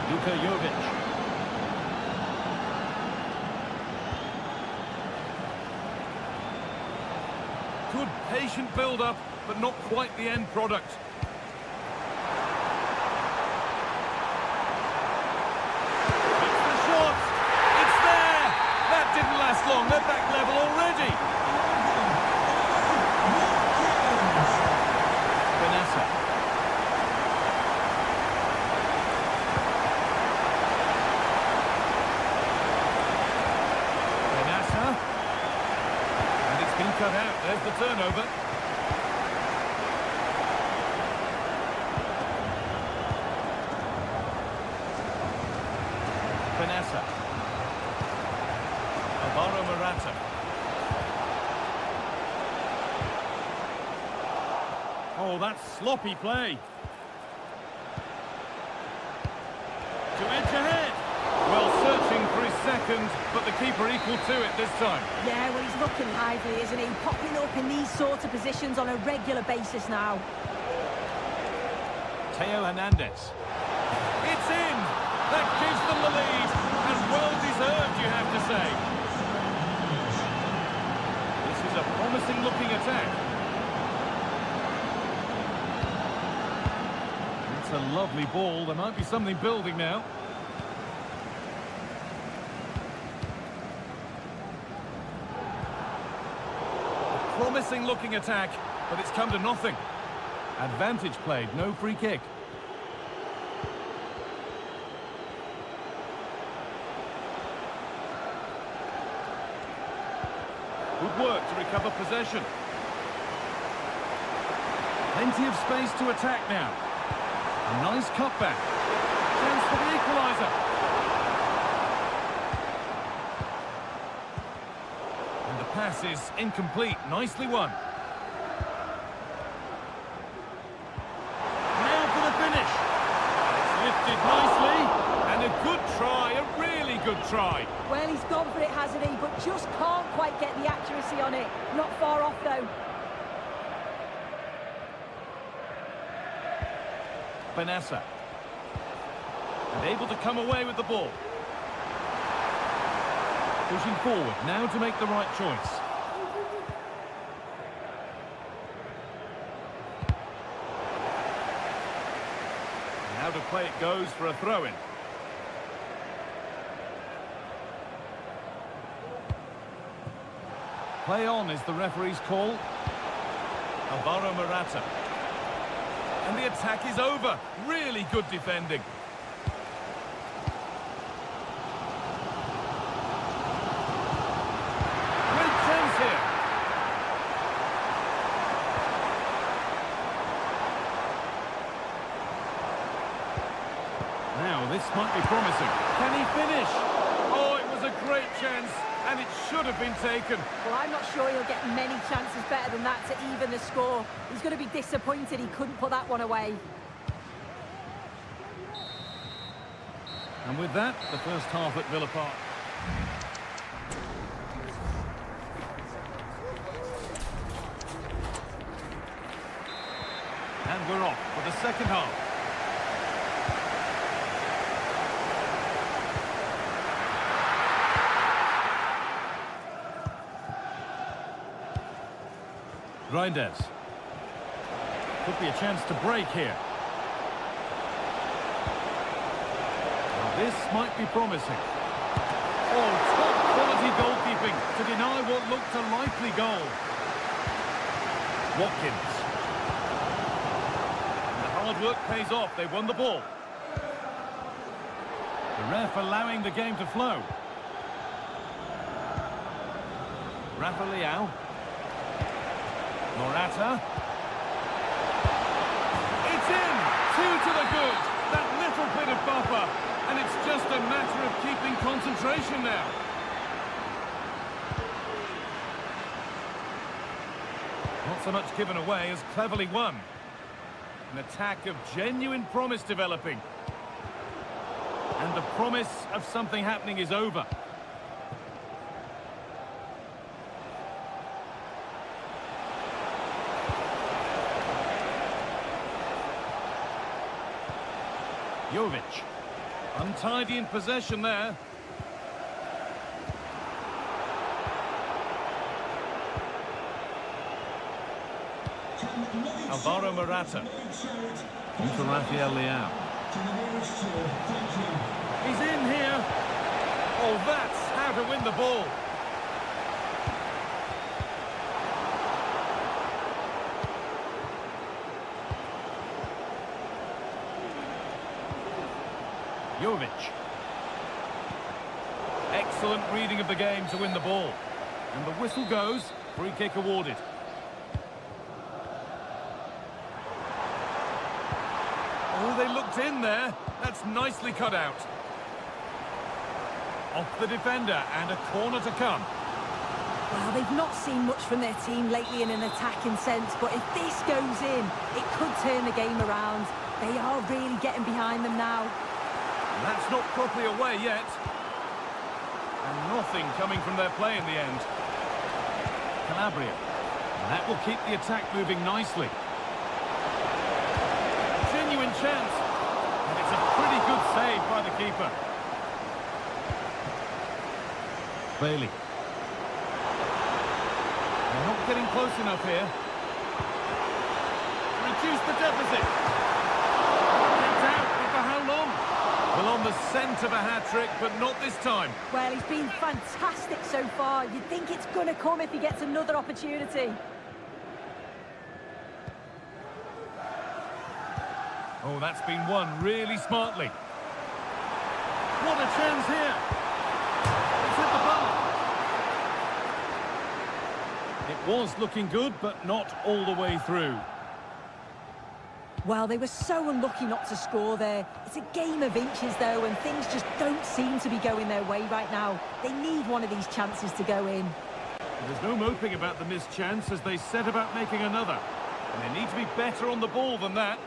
Luka Jovic. Good patient build-up, but not quite the end product. Long. They're back level already. Vanessa. Vanessa. And it's been cut out. There's the turnover. Oh, that's sloppy play. To edge ahead. Well, searching for his second, but the keeper equal to it this time. Yeah, well, he's looking lively, isn't he? Popping up in these sorts of positions on a regular basis now. Theo Hernandez. It's in! That gives them the lead, and well deserved, you have to say. This is a promising looking attack. It's a lovely ball. There might be something building now. A promising looking attack, but it's come to nothing. Advantage played, no free kick. Good work to recover possession. Plenty of space to attack now. A nice cutback. Chance for the equaliser. And the pass is incomplete. Nicely won. Now for the finish. It's lifted nicely. And a good try, a really good try. Well, he's gone for it, hasn't he? But just can't quite get the accuracy on it. Not far off, though. Benessa. And able to come away with the ball. Pushing forward, now to make the right choice. And out of play it goes for a throw-in. Play on is the referee's call. Alvaro Morata. And the attack is over. Really good defending. Great chance here. Now, this might be promising. Can he finish? Oh, it was a great chance, and it should have been taken. Well, I'm not sure he'll get many chances better than that to even the score. He's going to be disappointed he couldn't put that one away. And with that, the first half at Villa Park. And we're off for the second half. Reinders. Could be a chance to break here. Now this might be promising. Oh, top quality goalkeeping to deny what looked a likely goal. Watkins. And the hard work pays off. They won the ball. The ref allowing the game to flow. Rafa Leao. Morata. It's in! 2 to the good. That little bit of buffer. And it's just a matter of keeping concentration now. Not so much given away as cleverly won. An attack of genuine promise developing. And the promise of something happening is over. Jovic. Untidy in possession there. Alvaro Morata. Into Rafael Leao. He's in here. Oh, that's how to win the ball. Jovic. Excellent reading of the game to win the ball. And the whistle goes. Free kick awarded. Oh, they looked in there. That's nicely cut out. Off the defender and a corner to come. Well, they've not seen much from their team lately in an attacking sense, but if this goes in, it could turn the game around. They are really getting behind them now. And that's not properly away yet. And nothing coming from their play in the end. Calabria. And that will keep the attack moving nicely. Genuine chance. And it's a pretty good save by the keeper. Bailey. They're not getting close enough here. Reduce the deficit. Kicked out, but for how long? Well, on the scent of a hat-trick, but not this time. Well, he's been fantastic so far. You'd think it's going to come if he gets another opportunity. Oh, that's been won really smartly. What a chance here. It's hit the bar. It was looking good, but not all the way through. Well, they were so unlucky not to score there. It's a game of inches, though, and things just don't seem to be going their way right now. They need one of these chances to go in. There's no moping about the missed chance as they set about making another. And they need to be better on the ball than that.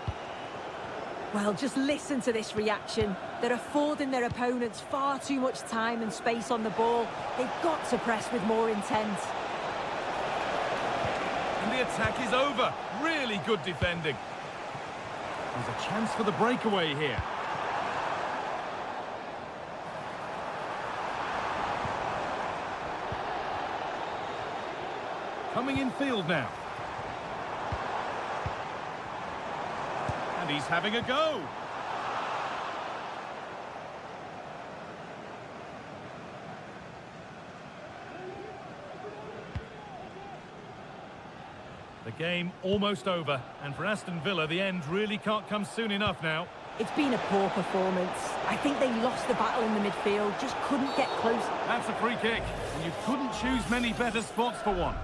Well, just listen to this reaction. They're affording their opponents far too much time and space on the ball. They've got to press with more intent. And the attack is over. Really good defending. There's a chance for the breakaway here. Coming in field now. And he's having a go. The game almost over, and for Aston Villa, the end really can't come soon enough now. It's been a poor performance. I think they lost the battle in the midfield, just couldn't get close. That's a free kick, and you couldn't choose many better spots for one.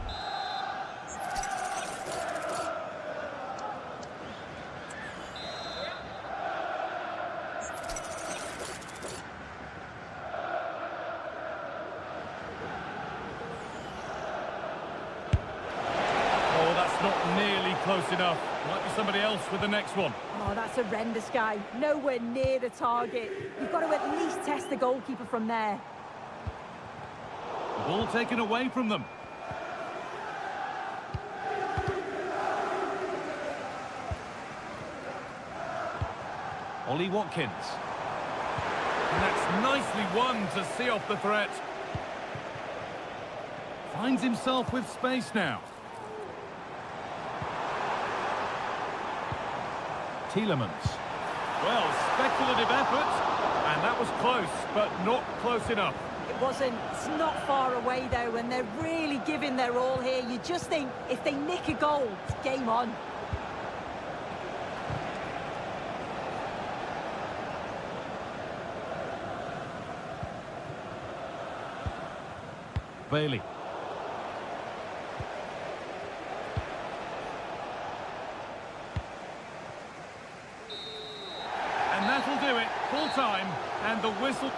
Not nearly close enough. Might be somebody else with the next one. Oh, that's horrendous, guy. Nowhere near the target. You've got to at least test the goalkeeper from there. The ball taken away from them. Ollie Watkins. And that's nicely won to see off the threat. Finds himself with space now. Tielemans. Well, speculative effort, and that was close, but not close enough. It wasn't. It's not far away, though, and they're really giving their all here. You just think, if they nick a goal, it's game on. Bailey. And that'll do it. Full time, and the whistle.